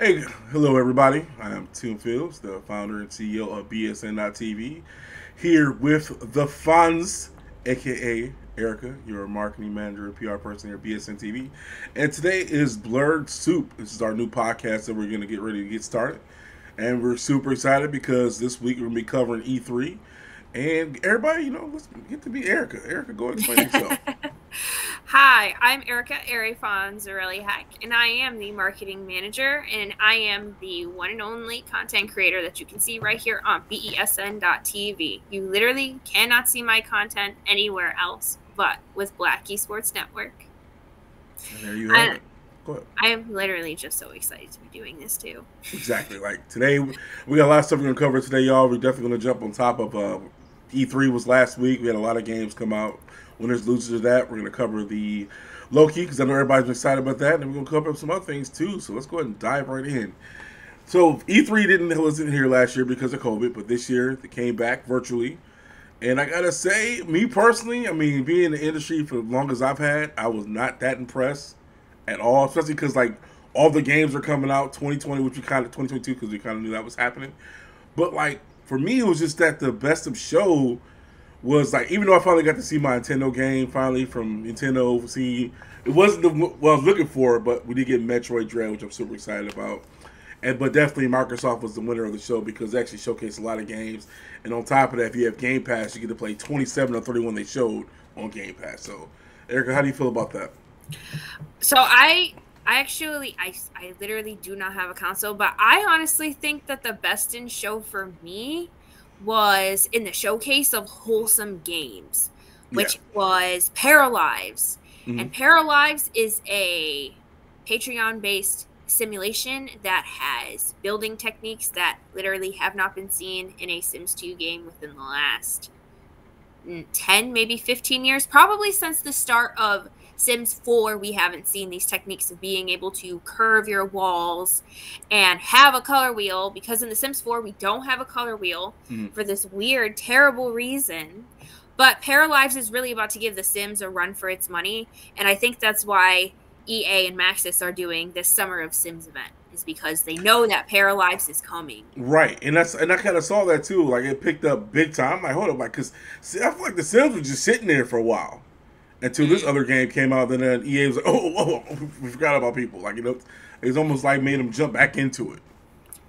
Hey, hello everybody. I am Tim Fields, the founder and CEO of BSN.TV, here with the Fonz, aka Erica, your marketing manager and PR person here at BSN TV. And today is BlerdSoup. This is our new podcast that we're going to get ready to get started. And we're super excited because this week we're going to be covering E3. And everybody, let's get to be Erica. Erica, go ahead and explain yourself. Hi, I'm Erica Heck, and I am the marketing manager, and I am the one and only content creator that you can see right here on BESN.TV. You literally cannot see my content anywhere else but with Black Esports Network. And there you have it. Go ahead. I am literally just so excited to be doing this too. Exactly. Like today, we got a lot of stuff we're going to cover today, y'all. We're definitely going to jump on top of E3 was last week. We had a lot of games come out. Winners, losers of that. We're going to cover the Loki because I know everybody's excited about that. And we're going to cover some other things too. So let's go ahead and dive right in. So E3 wasn't here last year because of COVID, but this year they came back virtually. And I got to say, me personally, I mean, being in the industry for as long as I've had, I was not that impressed at all, especially because like all the games are coming out 2020, which we kind of 2022 because we kind of knew that was happening. But like for me, it was just that the best of show was like, even though I finally got to see my Nintendo game finally from Nintendo, it wasn't what I was looking for, but we did get Metroid Dread, which I'm super excited about. But definitely Microsoft was the winner of the show because they actually showcased a lot of games. And on top of that, if you have Game Pass, you get to play 27 or 31 they showed on Game Pass. So, Erica, how do you feel about that? So I literally do not have a console, but I honestly think that the best in show for me was in the showcase of wholesome games, which was Paralives. Mm-hmm. And Paralives is a Patreon-based simulation that has building techniques that literally have not been seen in a Sims 2 game within the last 10, maybe 15 years. Probably since the start of Sims 4, we haven't seen these techniques of being able to curve your walls and have a color wheel, because in the Sims 4, we don't have a color wheel for this weird, terrible reason. But Paralives is really about to give The Sims a run for its money, and I think that's why EA and Maxis are doing this Summer of Sims event, is because they know that Paralives is coming. Right, and I kind of saw that too. Like it picked up big time. Like hold up, like because I feel like The Sims was just sitting there for a while until this other game came out. Then EA was like, oh, we forgot about people. Like it's almost like made them jump back into it.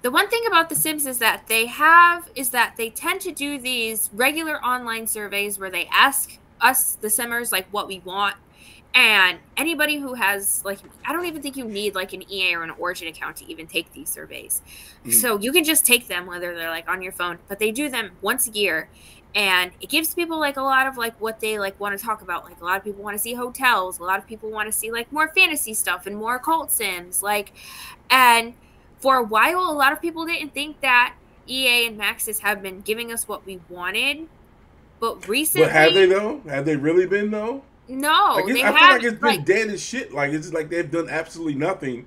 The one thing about The Sims is that they tend to do these regular online surveys where they ask us, the Simmers, like what we want. And anybody who has, like, I don't even think you need, like, an EA or an Origin account to even take these surveys. So you can just take them, whether they're, like, on your phone. But they do them once a year. And it gives people, like, a lot of, like, what they, like, want to talk about. Like, a lot of people want to see hotels. A lot of people want to see, like, more fantasy stuff and more cult sims. Like, and for a while, a lot of people didn't think that EA and Maxis have been giving us what we wanted. But recently... But have they, though? Have they really been, though? No, I feel like it's been dead as shit. Like it's just like they've done absolutely nothing,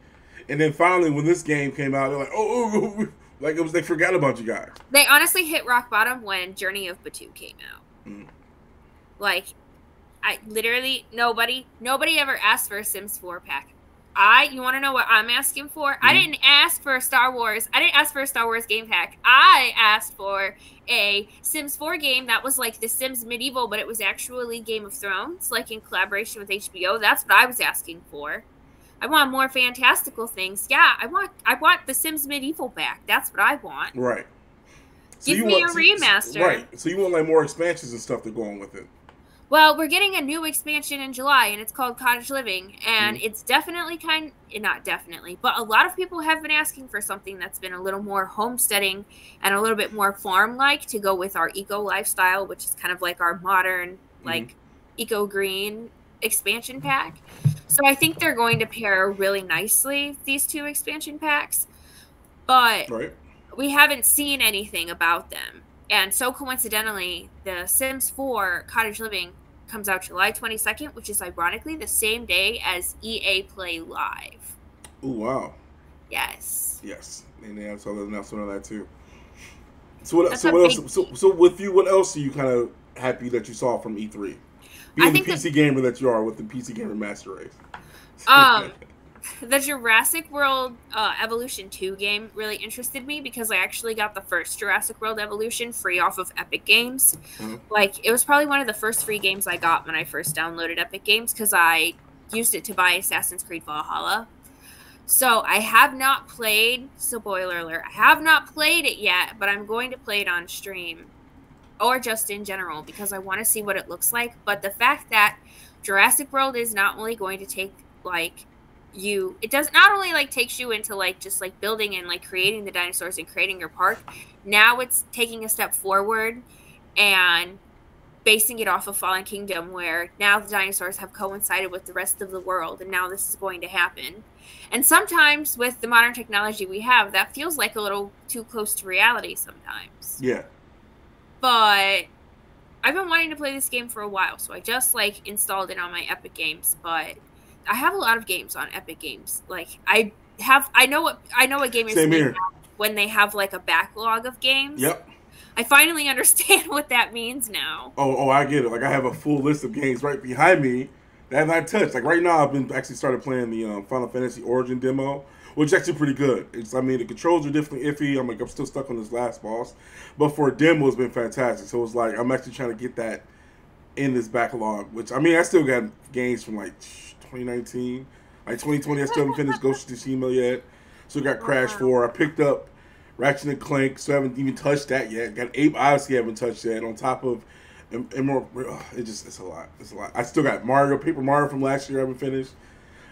and then finally when this game came out, they're like, oh, like it was they forgot about you guys. They honestly hit rock bottom when Journey of Batu came out. Like, I literally nobody ever asked for a Sims 4 pack. You want to know what I'm asking for? I didn't ask for a Star Wars. I didn't ask for a Star Wars game pack. I asked for a Sims 4 game that was like The Sims Medieval, but it was actually Game of Thrones, like in collaboration with HBO. That's what I was asking for. I want more fantastical things. Yeah, I want The Sims Medieval back. That's what I want. Right. So Give me a remaster. Right. So you want like more expansions and stuff to go on with it. Well, we're getting a new expansion in July, and it's called Cottage Living, and it's definitely not definitely, but a lot of people have been asking for something that's been a little more homesteading and a little bit more farm-like to go with our eco lifestyle, which is kind of like our modern, like, eco-green expansion pack. So I think they're going to pair really nicely, these two expansion packs, but we haven't seen anything about them. And so coincidentally, the Sims 4 Cottage Living comes out July 22nd, which is ironically the same day as EA Play Live. Oh, wow. Yes. Yes. And they saw the announcement on that too. So what else? So with you, what else are you kind of happy that you saw from E3? Being the PC gamer that you are with the PC Gamer Master Race. the Jurassic World Evolution 2 game really interested me because I actually got the first Jurassic World Evolution free off of Epic Games. Like, it was probably one of the first free games I got when I first downloaded Epic Games because I used it to buy Assassin's Creed Valhalla. So I have not played, spoiler alert, I have not played it yet, but I'm going to play it on stream or just in general because I want to see what it looks like. But the fact that Jurassic World is not only going to take, like, it does not only, like, takes you into, like, just, like, building and, like, creating the dinosaurs and creating your park, now it's taking a step forward and basing it off of Fallen Kingdom, where now the dinosaurs have coincided with the rest of the world, and now this is going to happen. And sometimes with the modern technology we have, that feels like a little too close to reality sometimes. Yeah. But I've been wanting to play this game for a while, so I just, like, installed it on my Epic Games. But I have a lot of games on Epic Games. Like, I know what game is when they have, like, a backlog of games. Yep. I finally understand what that means now. Oh, I get it. Like, I have a full list of games right behind me that I've not touched. Like, right now, I've been actually started playing the Final Fantasy Origin demo, which is actually pretty good. The controls are definitely iffy. I'm still stuck on this last boss. But for a demo, it's been fantastic. So it's like, I'm actually trying to get that in this backlog, which, I still got games from, like, 2019. Like, 2020, I still haven't finished Ghost of Tsushima yet. Still got Crash 4. I picked up Ratchet and Clank, so I haven't even touched that yet. Got Ape Odyssey, I haven't touched yet. On top of, it's a lot. It's a lot. I still got Paper Mario from last year I haven't finished.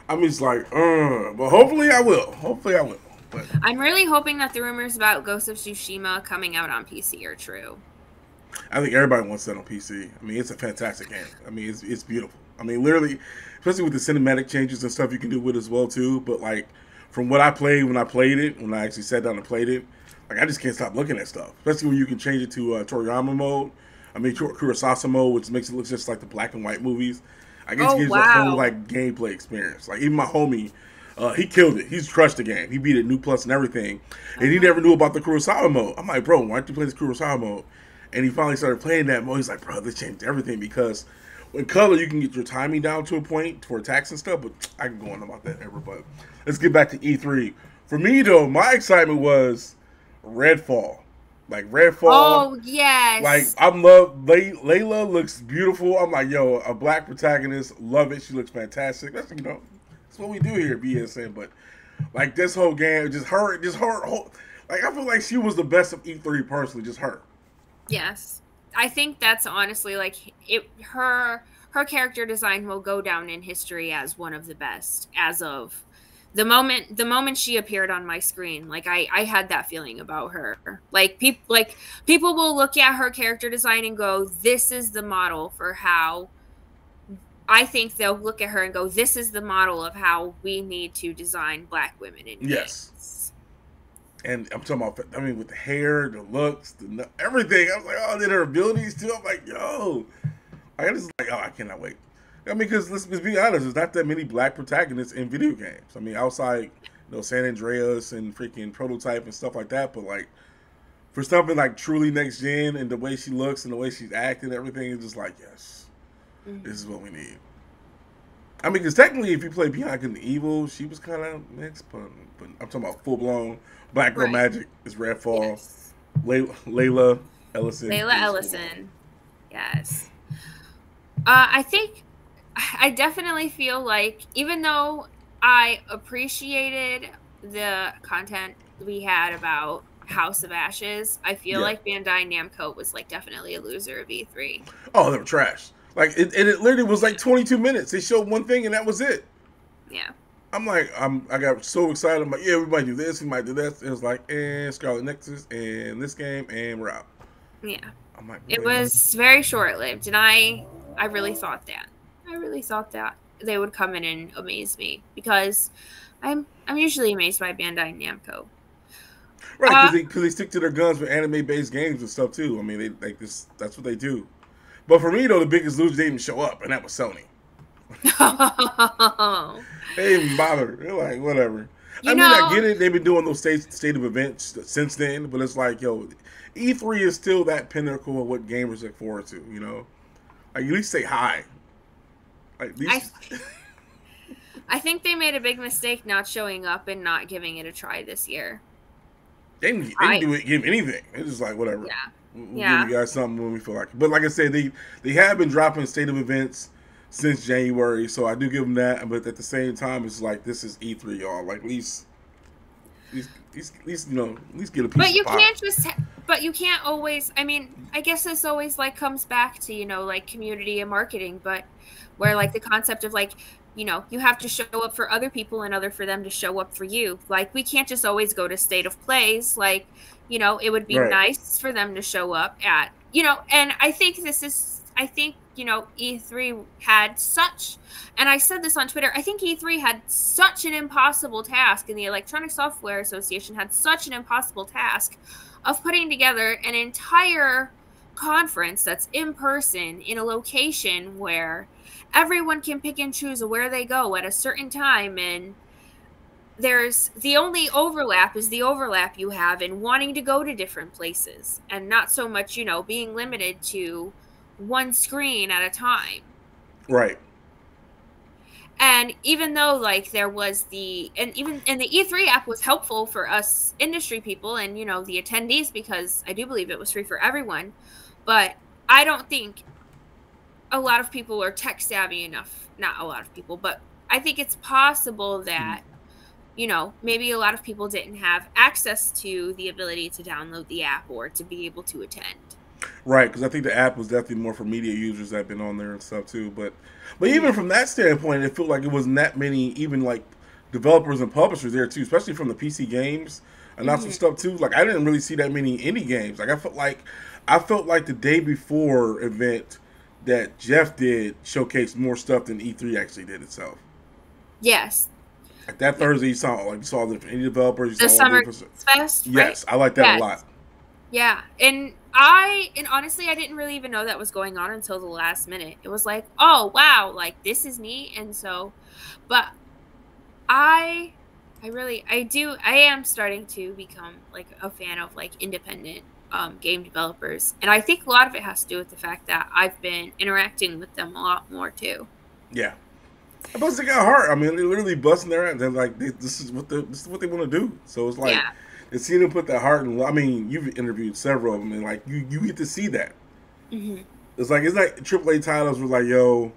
I'm just like, but hopefully I will. But I'm really hoping that the rumors about Ghost of Tsushima coming out on PC are true. I think everybody wants that on PC. It's a fantastic game. It's beautiful. Literally, especially with the cinematic changes and stuff you can do with it as well too. But like, from what I played when I actually sat down and played it, like, I just can't stop looking at stuff. Especially when you can change it to Toriyama mode. Kurosawa mode, which makes it look just like the black and white movies. I guess it gives you a whole, like, gameplay experience. Like, even my homie, he killed it. He's crushed the game. He beat it new plus and everything. And he never knew about the Kurosawa mode. I'm like, bro, why don't you play this Kurosawa mode? And he finally started playing that mode. He's like, bro, this changed everything, because in color, you can get your timing down to a point for attacks and stuff, but I can go on about that ever. But let's get back to E3. For me, though, my excitement was Redfall. Like, Redfall. Oh, yes. Like, Layla looks beautiful. I'm like, yo, a black protagonist. Love it. She looks fantastic. That's what we do here at BSN. But, like, this whole game, just her, like, I feel like she was the best of E3 personally, just her. Yes. I think that's honestly, like, her character design will go down in history as one of the best as of the moment she appeared on my screen. Like, I had that feeling about her. Like, people will look at her character design and go, this is the model for how, I think they'll look at her and go, this is the model of how we need to design black women in games. And I'm talking about, with the hair, the looks, everything. I was like, oh, then her abilities too. I'm like, yo, I cannot wait. Because let's be honest, there's not that many black protagonists in video games. Outside, San Andreas and freaking Prototype and stuff like that. But, like, for something like truly next gen and the way she looks and the way she's acting, everything is just like, yes, this is what we need. Because technically, if you play Beyond Good and Evil, she was kind of mixed, but I'm talking about full blown Black Girl Magic is Redfall. Yes. Layla Ellison. Yes. I definitely feel like, even though I appreciated the content we had about House of Ashes, I feel like Bandai Namco was, like, definitely a loser of E3. Oh, they were trash. Like, it literally was like 22 minutes. They showed one thing and that was it. Yeah. I got so excited. I'm like, yeah, we might do this, we might do that. It was like, and Scarlet Nexus and this game, and we're out. Yeah. I'm like, it was very short-lived, and I really thought that. I really thought that they would come in and amaze me, because I'm usually amazed by Bandai Namco. Right, because they stick to their guns with anime-based games and stuff too. They like this. That's what they do. But for me though, the biggest loser, they didn't show up, and that was Sony. They didn't even bother. They're like, whatever. I get it. They've been doing those state of events since then, but it's like, yo, E3 is still that pinnacle of what gamers look forward to. Like, at least say hi. Like, at least. I think they made a big mistake not showing up and not giving it a try this year. They didn't give anything. It's just like whatever. Yeah. We'll give Yeah. you guys something when we feel like it. But like I said, they have been dropping state of events since January, so I do give them that. But at the same time, it's like this is E3, y'all. Like at least you know, at least get a piece. But you of pie. can't just. But you can't always. I mean, I guess this always like comes back to, you know, like community and marketing, but where like the concept of like, you know, you have to show up for other people in order for them to show up for you. Like we can't just always go to state of plays. Like, you know, it would be Right. nice for them to show up at, you know, and I think you know, E3 had such, and I said this on Twitter, I think E3 had such an impossible task, and the Electronic Software Association had such an impossible task of putting together an entire conference that's in person in a location where everyone can pick and choose where they go at a certain time, and there's the only overlap is the overlap you have in wanting to go to different places and not so much, you know, being limited to one screen at a time. Right. And even though like there was the E3 app was helpful for us industry people and, you know, the attendees, because I do believe it was free for everyone, but I don't think a lot of people are tech savvy enough. Not a lot of people, but I think it's possible that, you know, maybe a lot of people didn't have access to the ability to download the app or to be able to attend. Right, because I think the app was definitely more for media users that have been on there and stuff too. But even from that standpoint, it felt like it wasn't that many, even like developers and publishers there too, especially from the PC games and some stuff too. Like I didn't really see that many indie games. Like I felt like the day before event that Jeff did showcased more stuff than E3 actually did itself. Yes. Like that Thursday, you saw the indie developers. The Summer Fest. Yes, right? I like that a lot. Yeah, and honestly, I didn't really even know that was going on until the last minute. It was like, oh wow, like this is neat, and so, but I am starting to become like a fan of like independent game developers, and I think a lot of it has to do with the fact that I've been interacting with them a lot more too. Yeah. Plus, they got heart. I mean, they're literally busting their ass. They're like, this is what they want to do. So it's like, to see them put that heart in. I mean, you've interviewed several of them, and like you get to see that. Mm-hmm. It's like AAA titles were like, yo,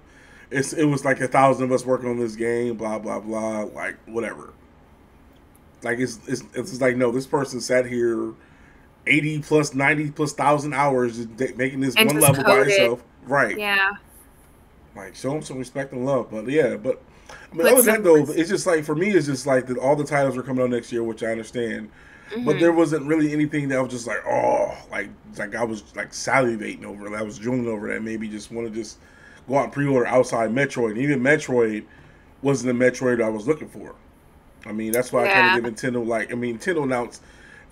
it was like 1,000 of us working on this game, blah blah blah, like whatever. Like it's just like, no, this person sat here 80 plus 90 plus 1,000 hours just making this and one level by itself, right? Yeah. Like, show them some respect and love. But yeah, but I mean, other than that though, it's just like, for me, it's just like that all the titles are coming out next year, which I understand. Mm-hmm. But there wasn't really anything that was just like, oh, like I was like salivating over it. I was drooling over that. Maybe just want to just go out and pre-order outside Metroid. And even Metroid wasn't the Metroid I was looking for. I mean, that's why I kind of give Nintendo, like, I mean, Nintendo announced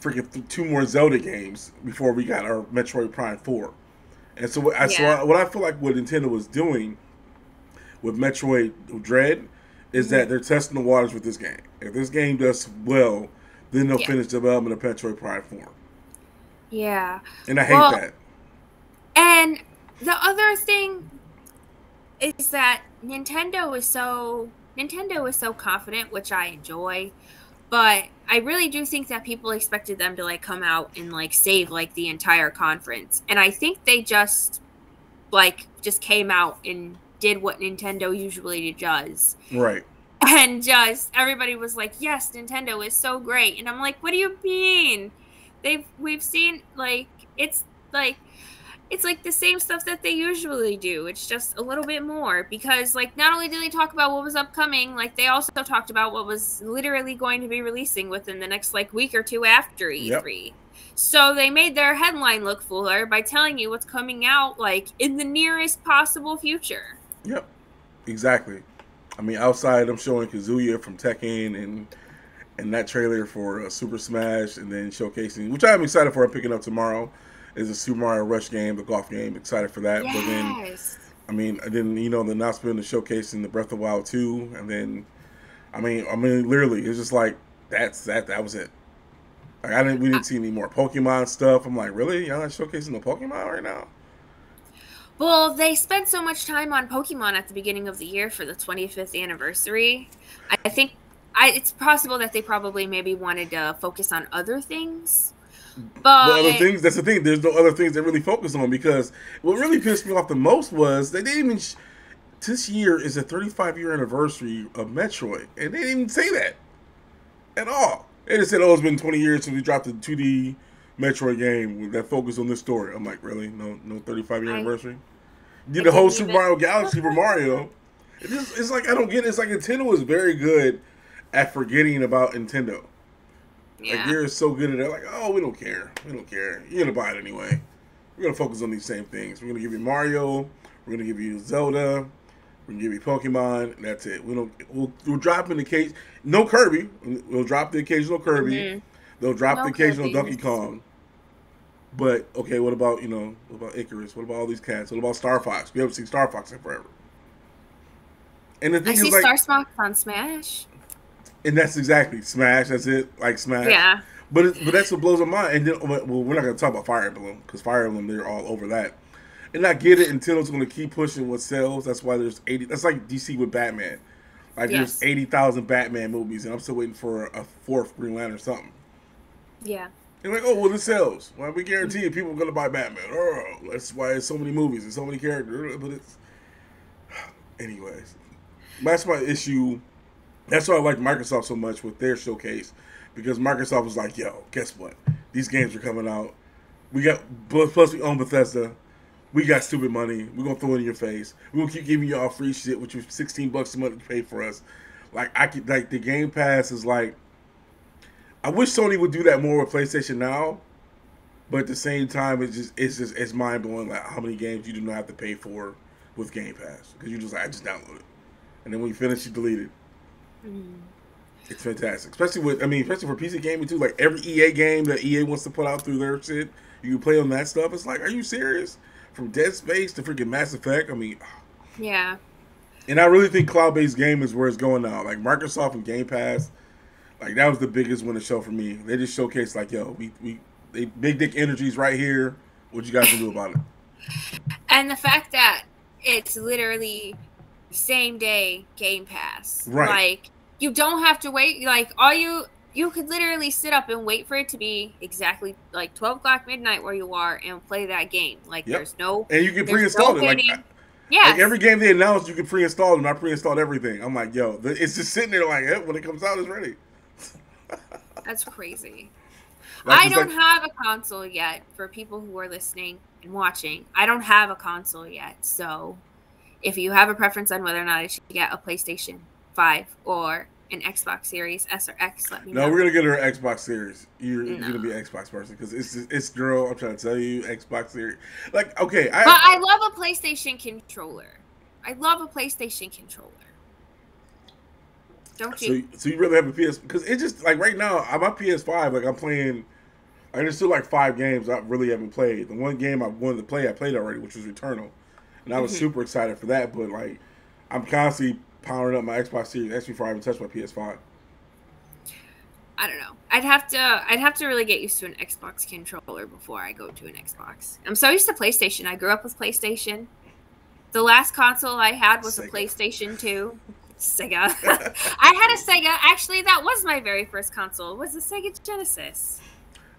freaking 2 more Zelda games before we got our Metroid Prime 4. And so what I feel like what Nintendo was doing with Metroid Dread is that they're testing the waters with this game. If this game does well, then they'll finish development of Metroid Prime 4. Yeah. And I hate that. And the other thing is that Nintendo is so confident, which I enjoy, but I really do think that people expected them to like come out and like save like the entire conference. And I think they just came out and did what Nintendo usually does. Right. And just everybody was like, yes, Nintendo is so great. And I'm like, what do you mean? We've seen it's like the same stuff that they usually do. It's just a little bit more, because like not only did they talk about what was upcoming, like they also talked about what was literally going to be releasing within the next like week or two after E3. Yep. So they made their headline look fuller by telling you what's coming out like in the nearest possible future. Yep, exactly. I mean, outside I'm showing Kazuya from Tekken and that trailer for Super Smash, and then showcasing, which I'm excited for. I'm picking up tomorrow, is a Super Mario Rush game, the golf game. Excited for that. Yes. But then the announcement of showcasing the Breath of the Wild 2, and then I mean literally it's just like that was it. Like we didn't see any more Pokemon stuff. I'm like, really? Y'all not showcasing the Pokemon right now? Well, they spent so much time on Pokemon at the beginning of the year for the 25th anniversary. I think it's possible that they probably maybe wanted to focus on other things. But But other things, that's the thing. There's no other things they really focus on, because what really pissed me off the most was they didn't even. This year is a 35-year anniversary of Metroid, and they didn't even say that at all. They just said, "Oh, it's been 20 years since we dropped the 2D Metroid game that focused on this story." I'm like, really? No 35-year anniversary? You did the whole Super Mario Galaxy, Super Mario. It's like, I don't get it. It's like Nintendo is very good at forgetting about Nintendo. yeah. Like, they're so good at it. Like, oh, we don't care. We don't care. You're gonna buy it anyway. We're gonna focus on these same things. We're gonna give you Mario. We're gonna give you Zelda. We're gonna give you Pokemon. And that's it. We'll drop in the case. No Kirby. We'll drop the occasional Kirby. Mm-hmm. They'll drop the occasional Donkey Kong. But okay, what about Icarus? What about all these cats? What about Star Fox? We haven't seen Star Fox in forever. And the thing is, like, Star Fox on Smash. And that's exactly Smash. That's it, like Smash. Yeah. But that's what blows my mind. And then, well, we're not gonna talk about Fire Emblem, because Fire Emblem, they're all over that. And I get it. Nintendo's gonna keep pushing what sells. That's why there's 80. That's like DC with Batman. Like, there's 80,000 Batman movies, and I'm still waiting for a fourth Green Lantern or something. Yeah. And like, oh, well, this sells. Well, we guarantee you people are gonna buy Batman. Oh, that's why there's so many movies and so many characters. But it's, anyways, that's my issue. That's why I like Microsoft so much with their showcase, because Microsoft was like, yo, guess what? These games are coming out. We got, plus we own Bethesda. We got stupid money. We're going to throw it in your face. We're going to keep giving you all free shit, which was $16 a month to pay for us. Like, the Game Pass is like, I wish Sony would do that more with PlayStation Now, but at the same time, it's mind blowing, like, how many games you do not have to pay for with Game Pass, because you just like, I just download it, and then when you finish, you delete it. It's fantastic, especially for PC gaming too. Like, every EA game that EA wants to put out through their shit, you can play on that stuff. It's like, are you serious? From Dead Space to freaking Mass Effect. I mean, yeah. And I really think cloud-based game is where it's going now. Like, Microsoft and Game Pass, like, that was the biggest one to show for me. They just showcased, like, yo, they big dick energies right here. What you guys can do about it? And the fact that it's literally same day Game Pass. Right. Like, you don't have to wait. Like, you could literally sit up and wait for it to be exactly like 12 o'clock midnight where you are and play that game. Like, there's no... And you can pre-install it. Like, like, every game they announced, you can pre-install it, and I pre-installed everything. I'm like, yo, it's just sitting there like, hey, when it comes out, it's ready. That's crazy. Like, I don't have a console yet. For people who are listening and watching, I don't have a console yet. So if you have a preference on whether or not I should get a PlayStation 5 or an Xbox Series S or X, let me know. No, we're going to get her an Xbox Series. You're going to be an Xbox person, because it's girl, I'm trying to tell you, Xbox Series. Like, okay. But I love a PlayStation controller. I love a PlayStation controller. Don't you? So you really have a PS, because it's just like right now, I'm on PS5, like I'm playing, and there's still like 5 games I really haven't played. The one game I wanted to play, I played already, which was Returnal. And I was super excited for that, but like, I'm constantly powering up my Xbox Series X before I even touch my PS5. I don't know. I'd have to really get used to an Xbox controller before I go to an Xbox. I'm so used to PlayStation. I grew up with PlayStation. The last console I had was Sega. A PlayStation 2. Sega. I had a Sega. Actually, that was my very first console. It was the Sega Genesis.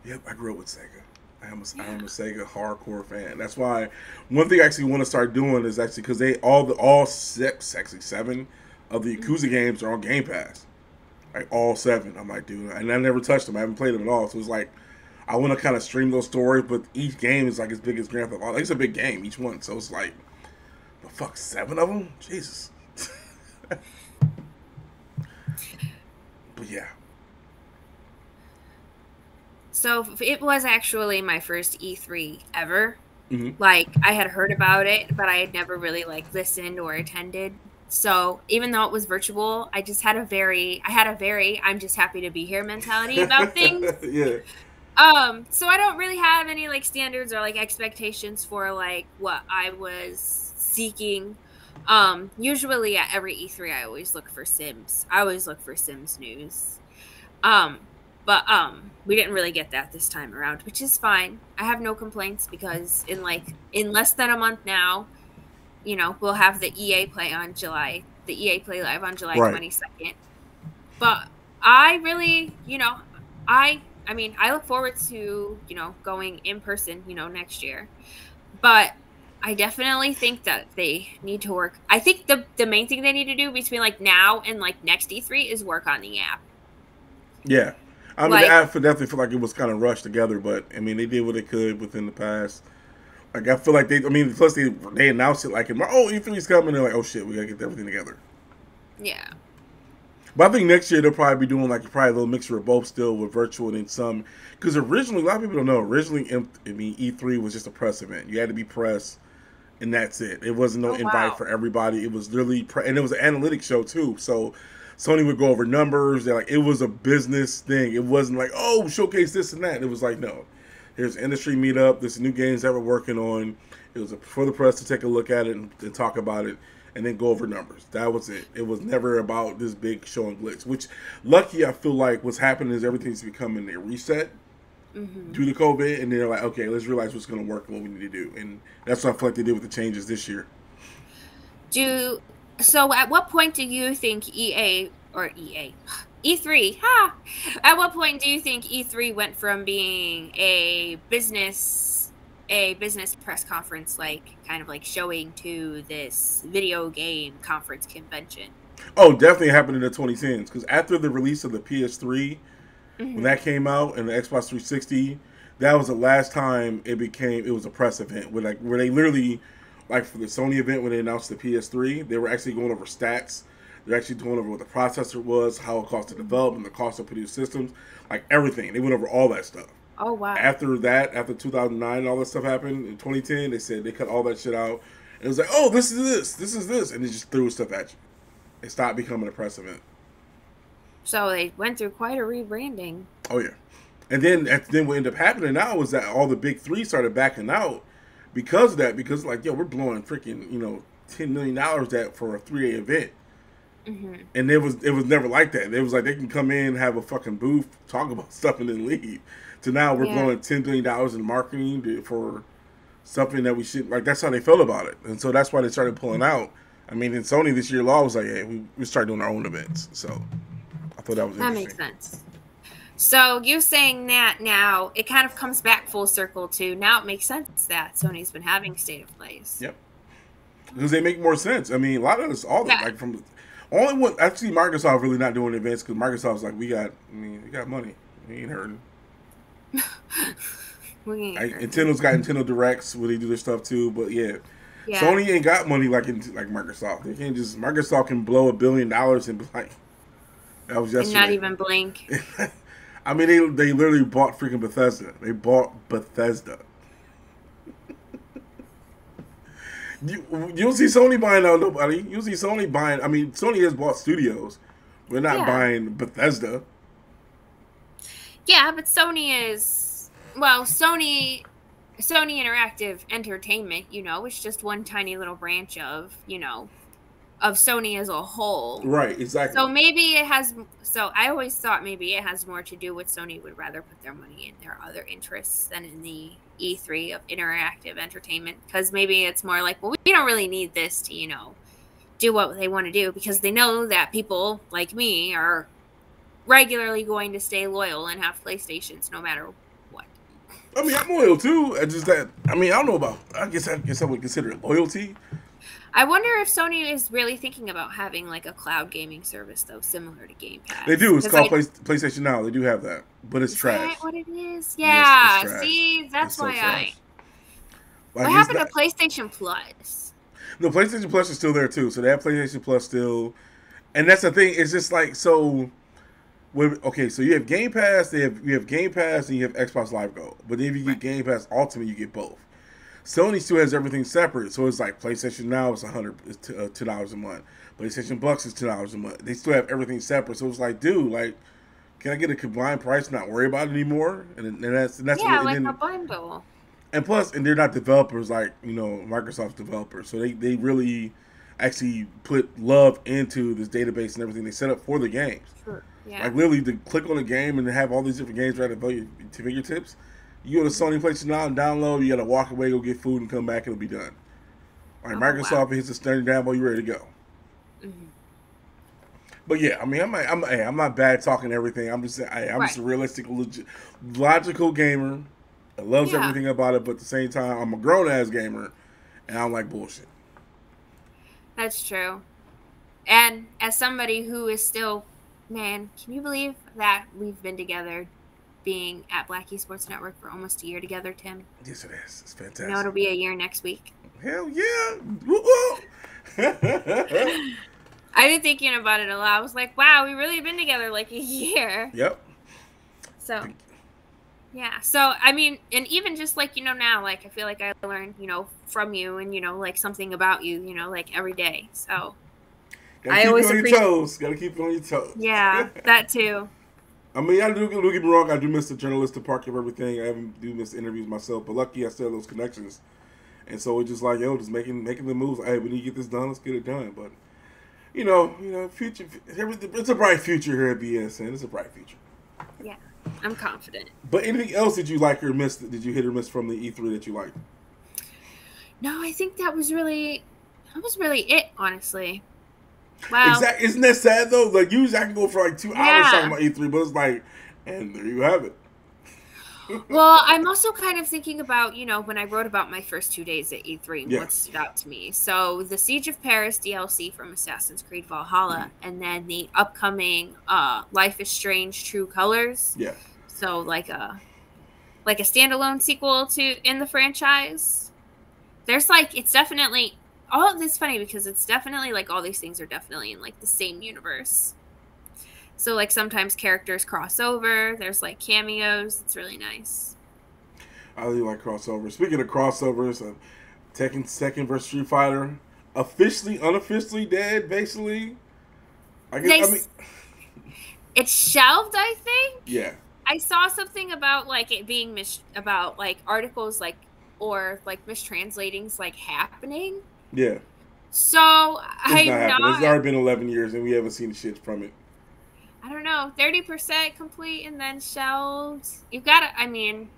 Yep, I grew up with Sega. I am a Sega hardcore fan. That's why one thing I actually want to start doing is actually, because they all 7 of the Yakuza games are on Game Pass. Like, all 7. I'm like, dude, and I never touched them. I haven't played them at all. So it's like, I want to kind of stream those stories, but each game is like as big as Grand Theft Auto. It's a big game, each one. So it's like, the fuck, 7 of them? Jesus. But yeah. So it was actually my first E3 ever. Like, I had heard about it, but I had never really like listened or attended. So even though it was virtual, I had a very I'm just happy to be here mentality about things. Yeah. So I don't really have any like standards or like expectations for like what I was seeking. Usually at every E3 I always look for Sims. I always look for Sims news. But we didn't really get that this time around, which is fine. I have no complaints because in less than a month now, we'll have the EA Play Live on July Right. 22nd. But I really, I mean, I look forward to, going in person, next year. But I definitely think that they need to work. I think the main thing they need to do between like now and like next E3 is work on the app. Yeah. I mean, the Like, app definitely feel like it was kind of rushed together, but I mean, they did what they could within the past. Like, I feel like plus they announced it like, E3's coming. They're like, oh shit, we gotta get everything together. yeah. But I think next year they'll probably be doing like probably a little mixture of both still with virtual and some. Because originally, a lot of people don't know, E3 was just a press event. You had to be press, and that's it. It wasn't no invite for everybody. It was literally, and it was an analytics show too. So Sony would go over numbers. They're like, it was a business thing. It wasn't like, oh, showcase this and that. It was like, no, here's an industry meetup. There's new games that we're working on. It was for the press to take a look at it and talk about it, and then go over numbers. That was it. It was never about this big show and glitz, which lucky I feel like what's happening is everything's becoming a reset due to COVID, and they're like, okay, let's realize what's going to work and what we need to do. And that's what I feel like they did with the changes this year. So at what point do you think E3, at what point do you think E3 went from being a business press conference, like kind of like showing, to this video game conference convention? Oh, definitely happened in the 2010s, because after the release of the PS3, when that came out, and the Xbox 360, that was the last time it was a press event where they literally, like for the Sony event when they announced the PS3, they were actually going over stats. They're actually going over what the processor was, how it cost to develop, and the cost to produce systems, like everything. They went over all that stuff. Oh, wow. After 2009, all that stuff happened in 2010. They said they cut all that shit out. And it was like, oh, this is this, and they just threw stuff at you. It stopped becoming a press event. So they went through quite a rebranding. Oh yeah, and then what ended up happening now was that all the big three started backing out because of that. Because like, yo, we're blowing freaking $10 million that for a 3-day event. And it was never like that. It was like they can come in, have a fucking booth, talk about stuff, and then leave. To now we're blowing $10 billion in marketing for something that we should, like, that's how they felt about it. And so that's why they started pulling out. I mean, in Sony this year, law was like, hey, we start doing our own events. So I thought that was interesting. That makes sense. So you saying that now, it kind of comes back full circle to now it makes sense that Sony's been having State of Plays. Yep. Because they make more sense. I mean, a lot of this, like from the only one, actually Microsoft really not doing events because Microsoft's like, we got money. We ain't hurting. Nintendo's got Nintendo Directs where they do their stuff too, but yeah. Sony ain't got money like Microsoft. They can't just, Microsoft can blow $1 billion and be like, that was yesterday. And not even blink. I mean, they literally bought freaking Bethesda. They bought Bethesda. You don't see Sony buying out nobody. You don't see Sony buying. I mean, Sony has bought studios. We're not buying Bethesda. Yeah, but Sony is, well, Sony Interactive Entertainment, it's just one tiny little branch of, of Sony as a whole. Right, exactly. So maybe it has, I always thought maybe it has more to do with Sony would rather put their money in their other interests than in the E3 of interactive entertainment. Because maybe it's more like, well, we don't really need this to, do what they want to do, because they know that people like me are regularly going to stay loyal and have PlayStations no matter what. I mean, I'm loyal too. I don't know about, I guess I would consider it loyalty. I wonder if Sony is really thinking about having like a cloud gaming service, though, similar to Game Pass. They do. It's called PlayStation Now. They do have that, but it's trash. Is that what it is? Yeah. Yes, see, that's why what happened to PlayStation Plus? No, PlayStation Plus is still there too. So they have PlayStation Plus still, and that's the thing. It's just like so. So you have Game Pass. You have Game Pass, and you have Xbox Live Gold. But if you get Game Pass Ultimate, you get both. Sony still has everything separate, so it's like PlayStation Now is $2 a month. PlayStation Bucks is $2 a month. They still have everything separate, so it's like, dude, like, can I get a combined price and not worry about it anymore? And that's a bundle. And plus, and they're not developers like Microsoft's developers, so they really actually put love into this database and everything they set up for the games. Sure. Yeah. Like literally, to click on a game and have all these different games right at your fingertips. You go to Sony PlayStation now and download. You gotta walk away, go get food, and come back. It'll be done. Like Microsoft hits the standard download, you ready to go. Mm-hmm. But yeah, I mean, I'm not bad talking everything. I'm just a realistic, logical gamer. I loves everything about it, but at the same time, I'm a grown ass gamer, and I don't like bullshit. That's true. And as somebody who is still, man, can you believe that we've been together, being at Black Esports Network for almost a year together, Tim? Yes, it is. It's fantastic. You know, it'll be a year next week. Hell yeah! Woo-woo. I've been thinking about it a lot. I was like, wow, we really have been together like a year. Yep. So, yeah. So, I mean, and even just like, you know, now, like, I feel like I learn, you know, from you and, you know, like something about you, you know, like every day. So, I always appreciate. Gotta keep it on your toes. Yeah, that too. I mean, don't get me wrong. I do miss the journalistic part of everything. I do miss interviews myself, but lucky I still have those connections. And so it's just like, yo, just making the moves. Hey, we need to get this done. Let's get it done. But you know, future. It's a bright future here at BSN. It's a bright future. Yeah, I'm confident. But anything else that you like or missed? Did you hit or miss from the E3 that you liked? No, I think that was really it. Honestly. Wow. Exactly. Isn't that sad though? Like usually I can go for like 2 hours talking about E3, but it's like, and there you have it. Well, I'm also kind of thinking about, you know, when I wrote about my first 2 days at E3, what stood out to me. So the Siege of Paris DLC from Assassin's Creed Valhalla, and then the upcoming Life is Strange True Colors. Yeah. So like a standalone sequel in the franchise. There's like, it's definitely, all of this funny because it's definitely like all these things are definitely in like the same universe. So, like, sometimes characters cross over. There's, like, cameos. It's really nice. I really like crossovers. Speaking of crossovers, Tekken 2 versus Street Fighter, unofficially dead, basically. It's shelved, I think. Yeah. I saw something about, like, it being about, like, articles, like, or, like, mistranslating's, like, happening. Yeah. So, It's already been 11 years, and we haven't seen the shit from it. I don't know, 30% complete and then shelved. You've got to, I mean,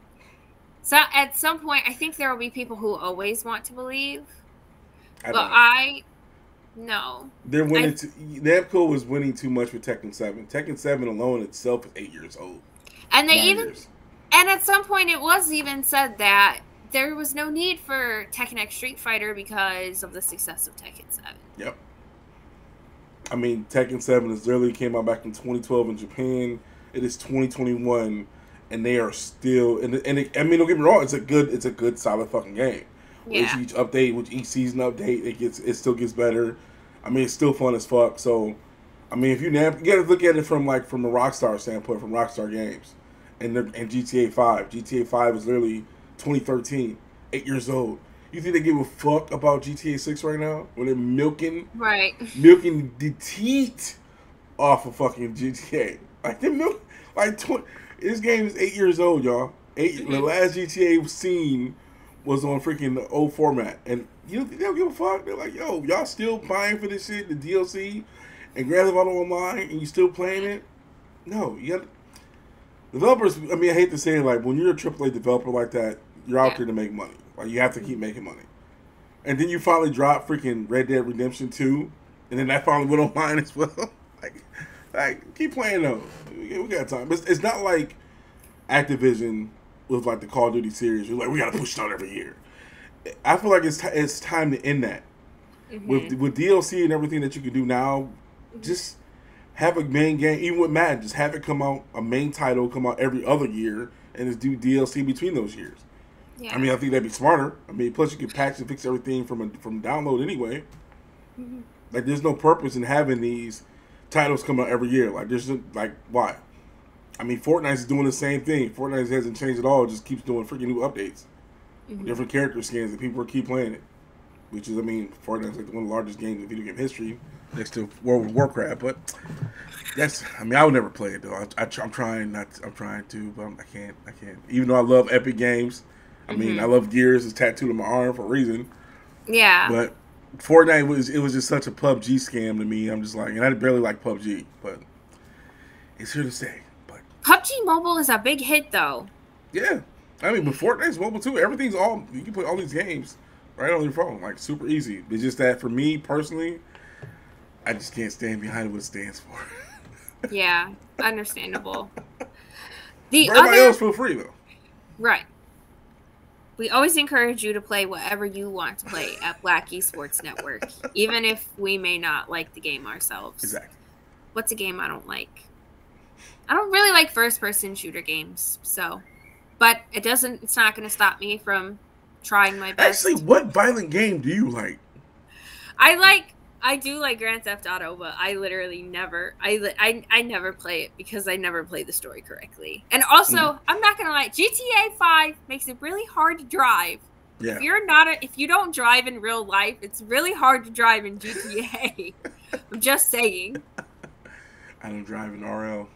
so at some point, I think there will be people who always want to believe. No. They're winning. Namco was winning too much with Tekken 7. Tekken 7 alone itself is 8 years old. And and at some point it was even said that there was no need for Tekken X Street Fighter because of the success of Tekken 7. Yep. I mean, Tekken 7 is literally came out back in 2012 in Japan. It is 2021, and they are still. I mean, don't get me wrong. It's a good, solid fucking game. Yeah. With each season update, it still gets better. I mean, it's still fun as fuck. So, I mean, you gotta look at it from a Rockstar standpoint, from Rockstar Games, and GTA 5. GTA 5 is literally 2013, 8 years old. You think they give a fuck about GTA 6 right now? When they're milking the teat off of fucking GTA. Like, this game is 8 years old, y'all. The last GTA seen was on freaking the old format. And you don't think they don't give a fuck? They're like, yo, y'all still buying for this shit, the DLC, and Grand Theft Auto Online, and you still playing it? No, you got developers. I mean, I hate to say it, like, when you're a AAA developer like that, you're out there to make money. Like, you have to keep making money. And then you finally drop freaking Red Dead Redemption 2, and then that finally went online as well. like, keep playing those. We got time. But it's not like Activision with, like, the Call of Duty series. You're like, we got to push it out every year. I feel like it's time to end that. Mm-hmm. With DLC and everything that you can do now, just have a main game. Even with Madden, just have it come out, a main title come out every other year, and just do DLC between those years. Yeah. I mean, I think that'd be smarter. I mean, plus you can patch and fix everything from download anyway. Mm-hmm. Like, there's no purpose in having these titles come out every year. Like, why? I mean, Fortnite is doing the same thing. Fortnite hasn't changed at all. It just keeps doing freaking new updates. Mm-hmm. Different character skins, and people keep playing it. Which is, I mean, Fortnite is like one of the largest games in video game history, next to World of Warcraft. But I would never play it, though. I'm trying to, but I can't. Even though I love Epic Games. I mean, I love Gears. It's tattooed on my arm for a reason. Yeah. But Fortnite was just such a PUBG scam to me. I'm just like, and I barely like PUBG, but It's here to stay. But PUBG Mobile is a big hit, though. Yeah. I mean, but Fortnite's mobile, too. Everything's all... You can play all these games right on your phone. Like, super easy. It's just that, for me, personally, I just can't stand behind what it stands for. Yeah, understandable. Everybody else feel free, though. Right. We always encourage you to play whatever you want to play at Black Esports Network, even if we may not like the game ourselves. Exactly. What's a game I don't like? I don't really like first-person shooter games, so... But it's not going to stop me from trying my best. Actually, what violent game do you like? I do like Grand Theft Auto, but I literally never, I never play it because I never play the story correctly. And also, I'm not gonna lie, GTA 5 makes it really hard to drive. Yeah. If you don't drive in real life, it's really hard to drive in GTA. I'm just saying. I don't drive in RL.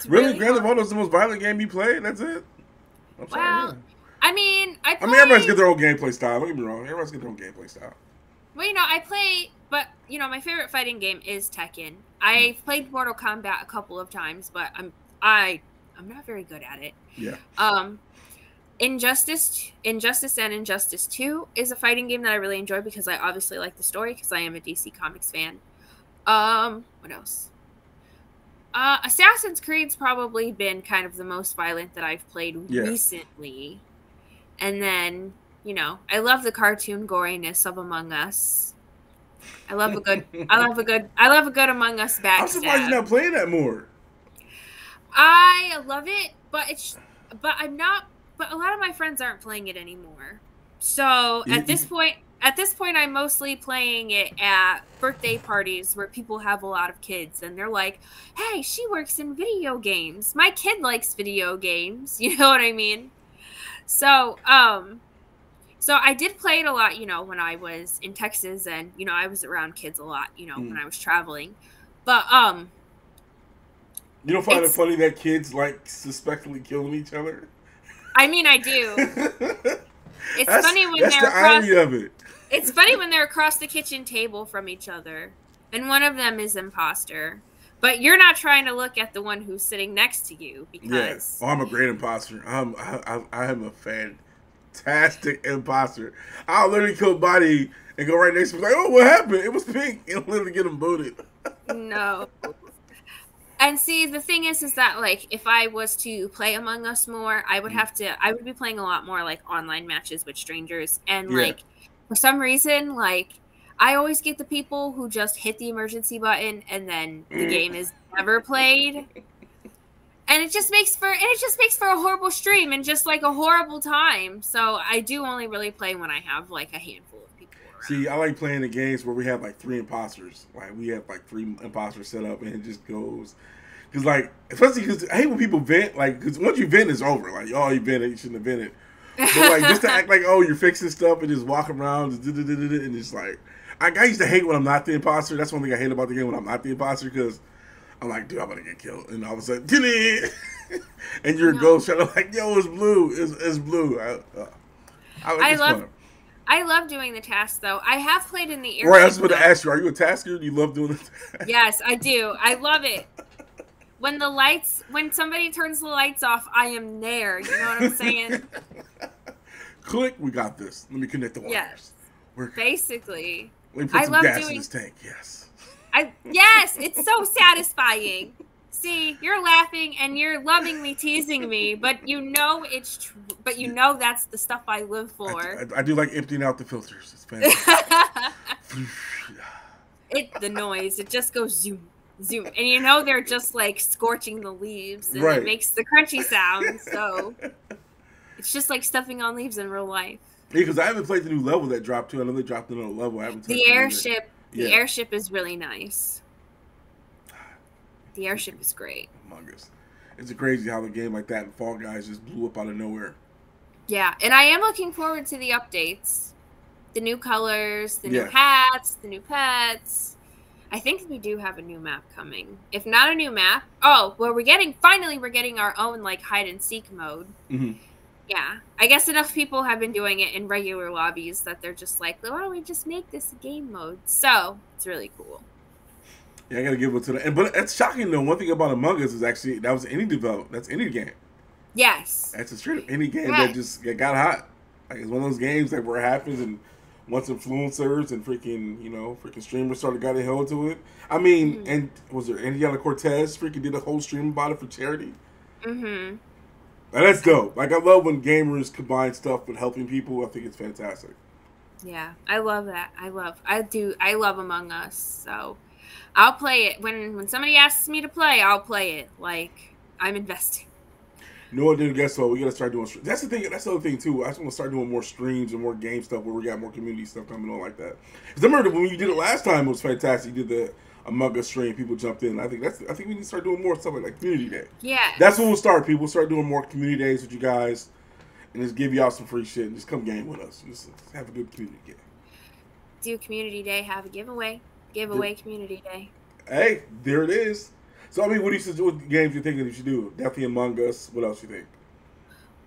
Really? Grand Theft Auto is the most violent game you play? That's it? I'm sorry. Well, I mean, everybody's got their own gameplay style. Don't get me wrong. Everybody's got their own gameplay style. Well, I play, but, my favorite fighting game is Tekken. I've played Mortal Kombat a couple of times, but I'm not very good at it. Yeah. Injustice and Injustice 2 is a fighting game that I really enjoy because I obviously like the story because I am a DC Comics fan. What else? Assassin's Creed's probably been kind of the most violent that I've played recently. And then, I love the cartoon goriness of Among Us. I love a good Among Us backstab. I'm surprised you're not playing that more. I love it, but a lot of my friends aren't playing it anymore. So at this point, I'm mostly playing it at birthday parties where people have a lot of kids and they're like, hey, she works in video games. My kid likes video games. You know what I mean? So I did play it a lot, when I was in Texas and, I was around kids a lot, when I was traveling. But, you don't find it funny that kids like suspectfully killing each other? I mean, I do. It's funny when they're the irony of it. It's funny when they're across the kitchen table from each other, and one of them is imposter. But you're not trying to look at the one who's sitting next to you because... Yeah. Oh, I'm a great imposter. I am a fantastic imposter. I'll literally kill body and go right next to him like, oh, what happened? It was pink. And literally get him booted. No. And see, the thing is that, like, if I was to play Among Us more, I would be playing a lot more, like, online matches with strangers. And, like, for some reason, like, I always get the people who just hit the emergency button and then the game is never played. And it just makes for a horrible stream and just like a horrible time. So I do only really play when I have like a handful of people around. See, I like playing the games where we have like 3 imposters. Like we have like 3 imposters set up and it just goes. Cause like, especially because I hate when people vent. Like, cause once you vent, it's over. Like, oh, you vented, you shouldn't have vented. But like, just to act like, oh, you're fixing stuff and just walk around and just like, I used to hate when I'm not the imposter. That's one thing I hate about the game when I'm not the imposter because I'm like, dude, I'm gonna get killed, and all of a sudden, and you're a ghost, and I'm like, yo, it's blue, it's blue. I love doing the tasks though. I have played in the air. Right, I was about to ask you, are you a tasker? Do you love doing the tasks? Yes, I do. I love it. When somebody turns the lights off, I am there. You know what I'm saying? Click, we got this. Let me connect the wires. Yes. Basically. Let me put some gas in this tank. Yes. Yes, it's so satisfying. See, you're laughing and you're lovingly teasing me, but you know it's true. But you know that's the stuff I live for. I do like emptying out the filters. It's fantastic. The noise. It just goes zoom, zoom, and you know they're just like scorching the leaves, and it makes the crunchy sound. So it's just like stepping on leaves in real life. Yeah, because I haven't played the new level that dropped too. I know they dropped another level. I haven't. The airship. The airship is really nice. The airship is great. Among Us. It's crazy how the game like that and Fall Guys just blew up out of nowhere. Yeah, and I am looking forward to the updates. The new colors, the new hats, the new pets. I think we do have a new map coming. If not a new map, we're getting our own like hide and seek mode. Mm-hmm. Yeah, I guess enough people have been doing it in regular lobbies that they're just like, why don't we just make this a game mode? So it's really cool. Yeah, I gotta give it to them. But it's shocking though. One thing about Among Us is actually that was indie development. That's indie game. Yes. That's a straight up indie game that just got hot. Like it's one of those games like where it happens and once influencers and freaking streamers started got held to it. I mean, and was there Indiana Cortez freaking did a whole stream about it for charity? Mm-hmm. And that's dope. Like I love when gamers combine stuff with helping people. I think it's fantastic. Yeah, I love that. I love Among Us. So I'll play it when somebody asks me to play. I'll play it. Like I'm investing. You know what, dude? Guess what? We gotta start doing. That's the thing. That's the other thing too. I just want to start doing more streams and more game stuff where we got more community stuff coming on like that. Because I remember when you did it last time, it was fantastic. You did the Among Us stream. People jumped in. I think we need to start doing more stuff like Community Day. Yeah. That's when we'll start. People start doing more community days with you guys, and just give y'all some free shit and just come game with us. Just have a good community day. Do Community Day. Have a giveaway. Giveaway Community Day. Hey, there it is. So I mean, what games you thinking you should do? Definitely Among Us. What else you think?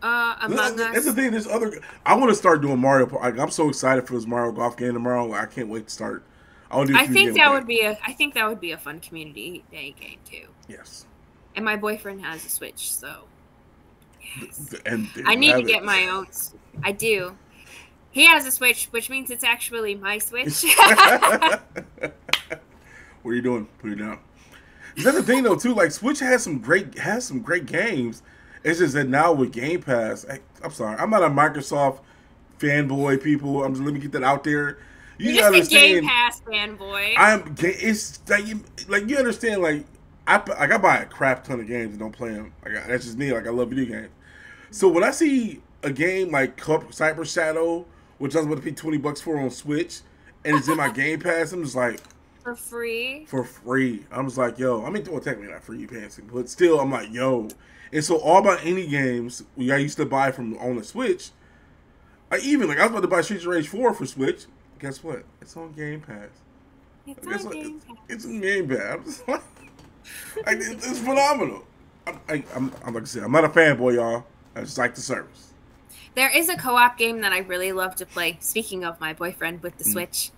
Among Us. That's the thing. There's other. I want to start doing Mario. I'm so excited for this Mario Golf game tomorrow. I can't wait to start. I think that would be a fun Community Day game too. Yes. And my boyfriend has a Switch, so yes. And I need to get my own. I do. He has a Switch, which means it's actually my Switch. What are you doing? Put it down. That's the thing though too. Like Switch has some great games. It's just that now with Game Pass, I'm sorry, I'm not a Microsoft fanboy. People, let me get that out there. You just a Game Pass fanboy. It's like you understand. Like I buy a crap ton of games and don't play them. That's just me. Like I love video games. So when I see a game like Cyber Shadow, which I was about to pay $20 for on Switch, and it's in my Game Pass, I'm just like. For free. I was like, yo. I mean, well, technically not free, you paying, but still, I'm like, yo. And so all my indie games I used to buy from on the Switch, I was about to buy Streets of Rage 4 for Switch. Guess what? It's on Game Pass. It's on Game Pass. It's in Game Pass. I'm just like it's phenomenal. I'm like I said, I'm not a fanboy, y'all. I just like the service. There is a co-op game that I really love to play. Speaking of my boyfriend with the Switch,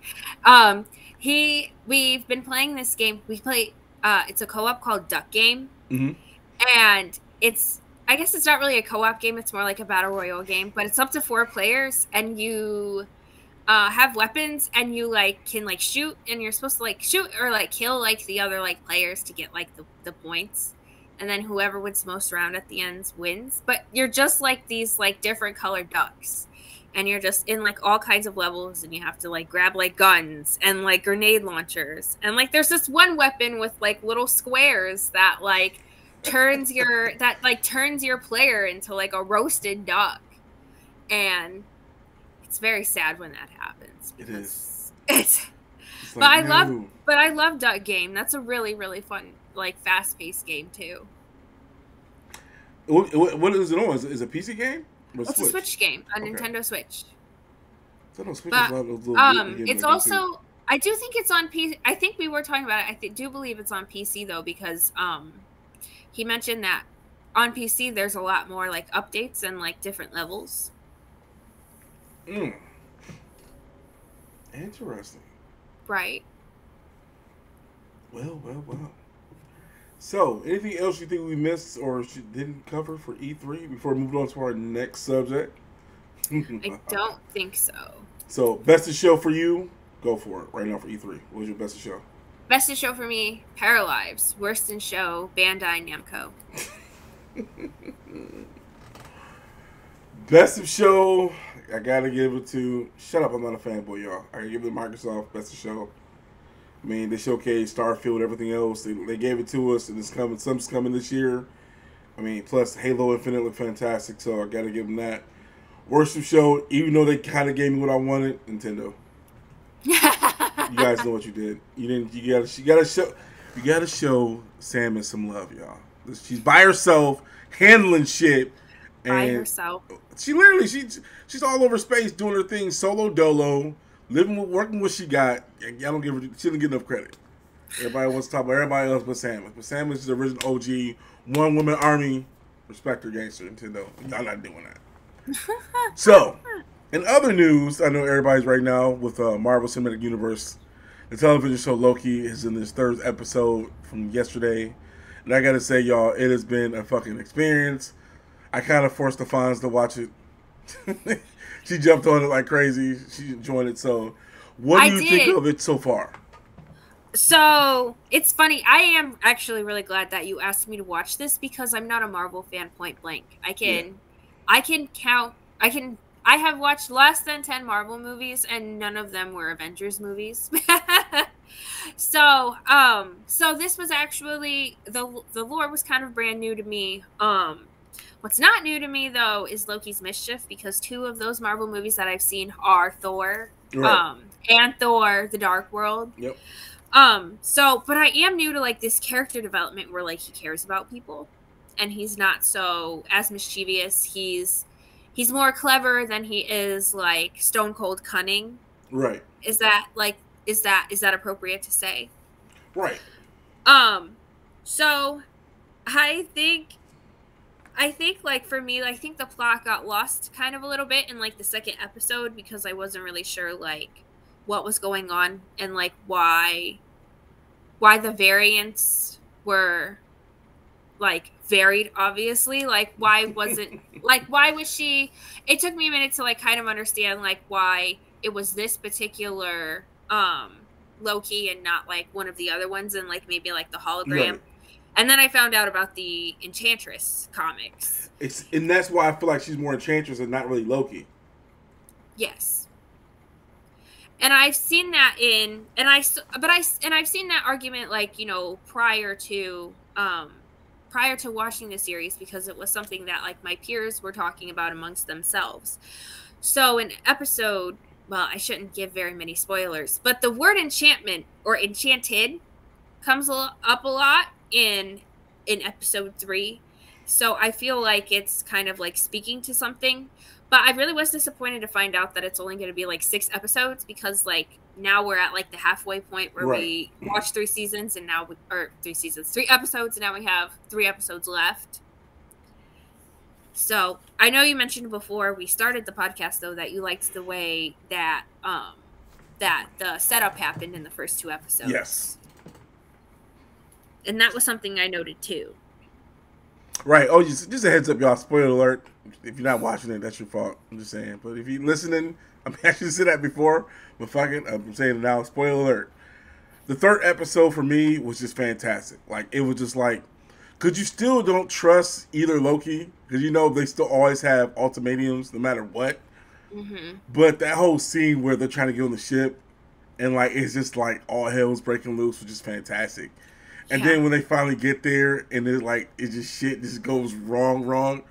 we've been playing this game. We play. It's a co-op called Duck Game, and I guess it's not really a co-op game. It's more like a battle royale game, but it's up to 4 players, and you have weapons, and you can shoot, and you're supposed to shoot or kill the other players to get the points. And then whoever wins most round at the end wins. But you're just these different colored ducks. And you're just in all kinds of levels, and you have to grab guns and grenade launchers. And there's this one weapon with little squares that turns your player into a roasted duck. And it's very sad when that happens. It is. But I love Duck Game. That's a really, really fun fast-paced game too. What is it on? Is it a PC game? It's a Switch game, a Nintendo Switch. So no Switch but, it's also I do think it's on PC. I think we were talking about it. I do believe it's on PC though, because he mentioned that on PC there's a lot more updates and different levels. Interesting. Right. Well. So, anything else you think we missed or didn't cover for E3 before we move on to our next subject? I don't think so. So, best of show for you, go for it right now for E3. What was your best of show? Best of show for me, Paralives. Worst in show, Bandai Namco. Best of show, I gotta give it to. Shut up, I'm not a fanboy, y'all. I gotta give it to Microsoft. Best of show. I mean, they showcased Starfield, everything else. They gave it to us, and it's coming. Some's coming this year. I mean, plus Halo Infinite looked fantastic, so I gotta give them that. Worst of show, even though they kind of gave me what I wanted, Nintendo. You guys know what you did. You gotta show Samus some love, y'all. She's by herself, handling shit. By herself. She literally, she's all over space doing her thing, solo dolo, working what she got. She didn't get enough credit. Everybody wants to talk about everybody else but Samus. But Samus is the original OG, one woman army. Respect her, gangster, Nintendo. Y'all not doing that. So, in other news, I know everybody's right now with Marvel Cinematic Universe The television show Loki is in this third episode from yesterday. And I gotta say, y'all, it has been a fucking experience. I kind of forced the fans to watch it. She jumped on it like crazy. She enjoyed it. So, what do you think of it so far? So, it's funny. I am actually really glad that you asked me to watch this because I'm not a Marvel fan, point blank. I have watched less than 10 Marvel movies and none of them were Avengers movies. So this was actually, the lore was kind of brand new to me. What's not new to me, though, is Loki's mischief, because 2 of those Marvel movies that I've seen are Thor, and Thor: The Dark World. Yep. But I am new to, like, this character development where, like, he cares about people, and he's not so as mischievous. He's more clever than he is, like, stone cold cunning. Right. Is that appropriate to say? Right. So I think like for me, I think the plot got lost kind of a little bit in like the second episode because I wasn't really sure like what was going on and like why the variants were like varied, obviously. Like why was she, it took me a minute to like kind of understand like why it was this particular Loki and not like one of the other ones and like maybe like the hologram. Right. And then I found out about the Enchantress comics. And that's why I feel like she's more Enchantress and not really Loki. Yes. And I've seen that I've seen that argument like, you know, prior to watching the series because it was something that like my peers were talking about amongst themselves. So in episode, well, I shouldn't give very many spoilers, but the word enchantment or enchanted comes up a lot in episode 3. So I feel like it's kind of like speaking to something, but I really was disappointed to find out that it's only going to be like 6 episodes because like now we're at like the halfway point where we watched 3 seasons and now 3 episodes and now we have 3 episodes left. So I know you mentioned before we started the podcast though that you liked the way that the setup happened in the first 2 episodes. Yes. And that was something I noted too. Right. Oh, just a heads up, y'all. Spoiler alert. If you're not watching it, that's your fault. I'm just saying. But if you're listening, I'm actually said that before, but fuck it. I'm saying it now. Spoiler alert. The 3rd episode for me was just fantastic. Like, it was just like, because you still don't trust either Loki, because you know they still always have ultimatums no matter what. Mm-hmm. But that whole scene where they're trying to get on the ship and like it's just like all hell's breaking loose was just fantastic. And then when they finally get there and it just shit just goes wrong.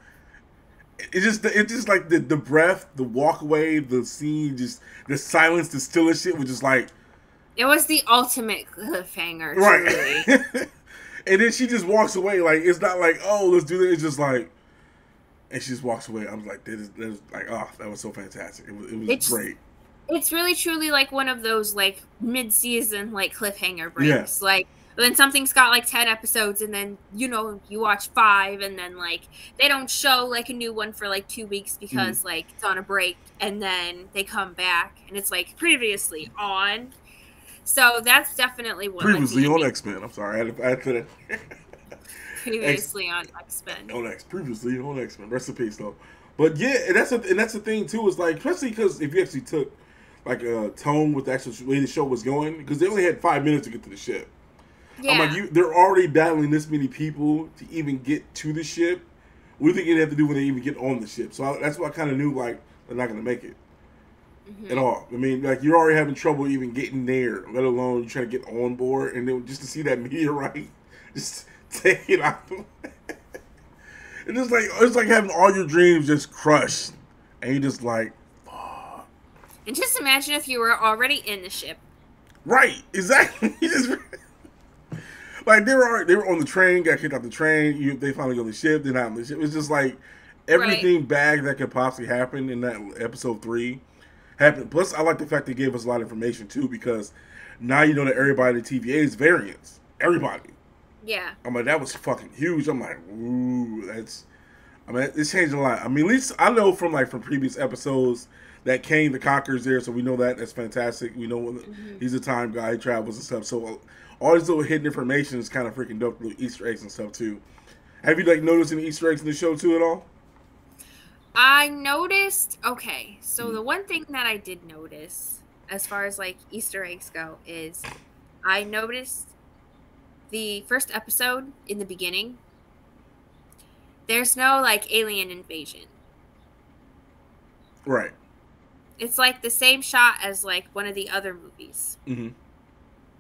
It's just like the breath, the walk away, the scene, just the silence, the stillest shit was just like. It was the ultimate cliffhanger. Right. And then she just walks away. Like, it's not like, oh, let's do this. It's just like, and she just walks away. I was like, that is like, oh, that was so fantastic. It was great. It's really, truly like one of those like mid-season like cliffhanger breaks. Yeah. Like, then something's got like 10 episodes and then, you know, you watch 5 and then like they don't show like a new one for like 2 weeks because like it's on a break and then they come back and it's like previously on. So that's definitely what previously on X-Men. I'm sorry, I had to previously on X-Men. Previously on X-Men. Rest in peace though. But yeah, and that's the thing too, is like, especially because if you actually took like a tone with the actual way the show was going, because they only had 5 minutes to get to the ship. Yeah. I'm like, they're already battling this many people to even get to the ship. What do you think they have to do when they even get on the ship? So that's what I kind of knew, like, they're not going to make it at all. I mean, like, you're already having trouble even getting there, let alone you trying to get on board. And then just to see that meteorite just take it out. It's like having all your dreams just crushed. And you're just like, fuck. And just imagine if you were already in the ship. Right, exactly. Like, they were on the train, got kicked off the train, they finally go on the ship, they're not on the ship. It's just like everything bad that could possibly happen in that episode 3 happened. Plus, I like the fact they gave us a lot of information, too, because now you know that everybody in the TVA is variants. Everybody. Yeah. I'm like, that was fucking huge. I'm like, ooh, I mean, it's changed a lot. I mean, at least I know from previous episodes that Kane the Conqueror's there, so we know that's fantastic. We know he's a time guy, he travels and stuff. So all these little hidden information is kind of freaking dope, little Easter eggs and stuff too. Have you noticed any Easter eggs in the show too at all? I noticed. Okay, so the one thing that I did notice, as far as Easter eggs go, is I noticed the first episode in the beginning. There's no alien invasion. Right. It's the same shot as one of the other movies. Mm-hmm.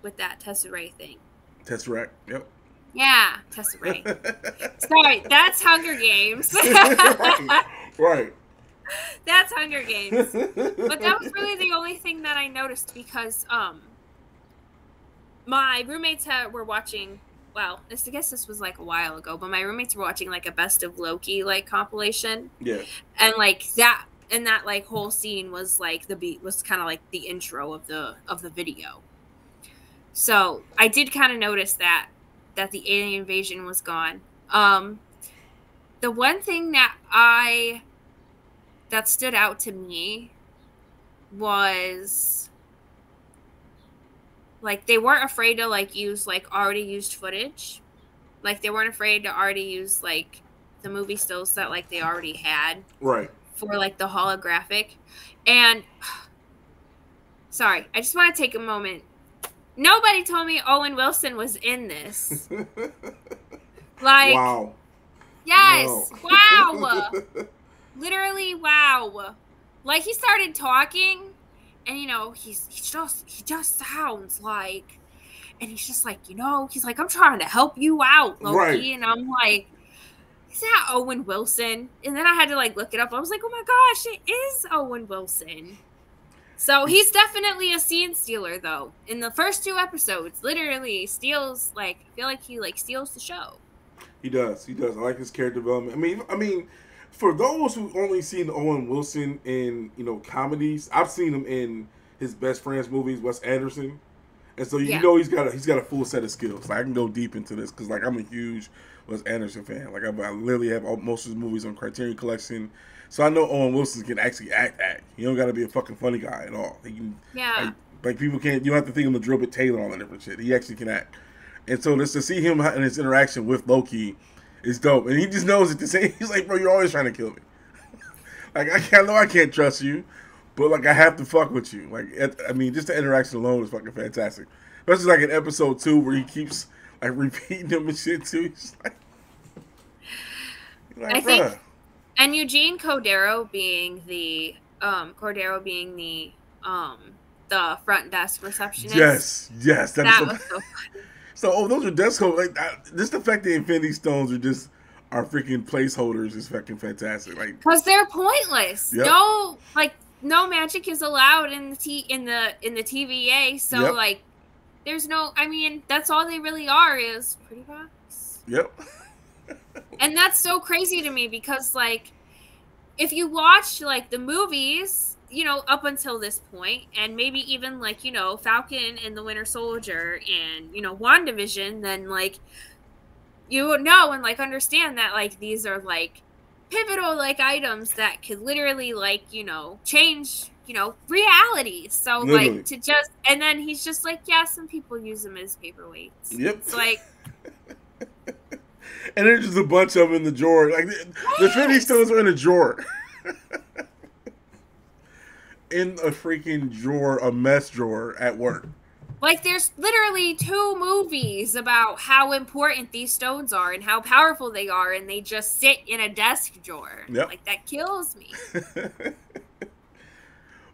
With that Tesseract thing. Tesseract, yep. Yeah, Tesseract. Sorry, that's Hunger Games. Right. That's Hunger Games. But that was really the only thing that I noticed because my roommates were watching, well, I guess this was a while ago, but my roommates were watching a Best of Loki compilation. Yeah. And that whole scene was the beat was kind of the intro of the video. So I did kind of notice that the alien invasion was gone. The one thing that stood out to me was they weren't afraid to use already used footage. They weren't afraid to already use the movie stills that they already had. Right. For the holographic. And sorry, I just want to take a moment. Nobody told me Owen Wilson was in this. Wow. Yes. No. Wow. Literally, wow. He started talking, and he just sounds and he's just he's I'm trying to help you out, Loki, right. And I'm is that Owen Wilson? And then I had to look it up. I was oh my gosh, it is Owen Wilson. So he's definitely a scene stealer, though. In the first 2 episodes, literally steals. I feel he steals the show. He does. I like his character development. I mean, for those who only seen Owen Wilson in comedies, I've seen him in his Best Friends movies, Wes Anderson, and so you know he's got a full set of skills. I can go deep into this because I'm a huge Wes Anderson fan. I literally have most of his movies on Criterion Collection. So I know Owen Wilson can actually act. He don't got to be a fucking funny guy at all. He can, people can't. You don't have to think of him a drill bit Taylor and all that different shit. He actually can act. And so just to see him in his interaction with Loki is dope. And he just knows it. He's bro, you're always trying to kill me. I know I can't trust you, but I have to fuck with you. Just the interaction alone is fucking fantastic. Especially in episode 2 where he keeps repeating them and shit too. He's I think. And Eugene Cordero being the front desk receptionist. Yes, that was so funny. So those are desk holders. Just the fact that Infinity Stones are freaking placeholders is fucking fantastic. Because they're pointless. Yep. No magic is allowed in the TVA. So there's no. I mean, that's all they really are is pretty box. Yep. And that's so crazy to me because, if you watch, the movies, up until this point, and maybe even, Falcon and the Winter Soldier and, WandaVision, then, you would know and, understand that, these are, pivotal, items that could literally, change, reality. So, literally. And then he's just yeah, some people use them as paperweights. Yep. It's and there's just a bunch of them in the drawer. The Infinity Stones are in a drawer. In a freaking drawer, a mess drawer at work. There's literally 2 movies about how important these stones are and how powerful they are, and they just sit in a desk drawer. Yep. That kills me.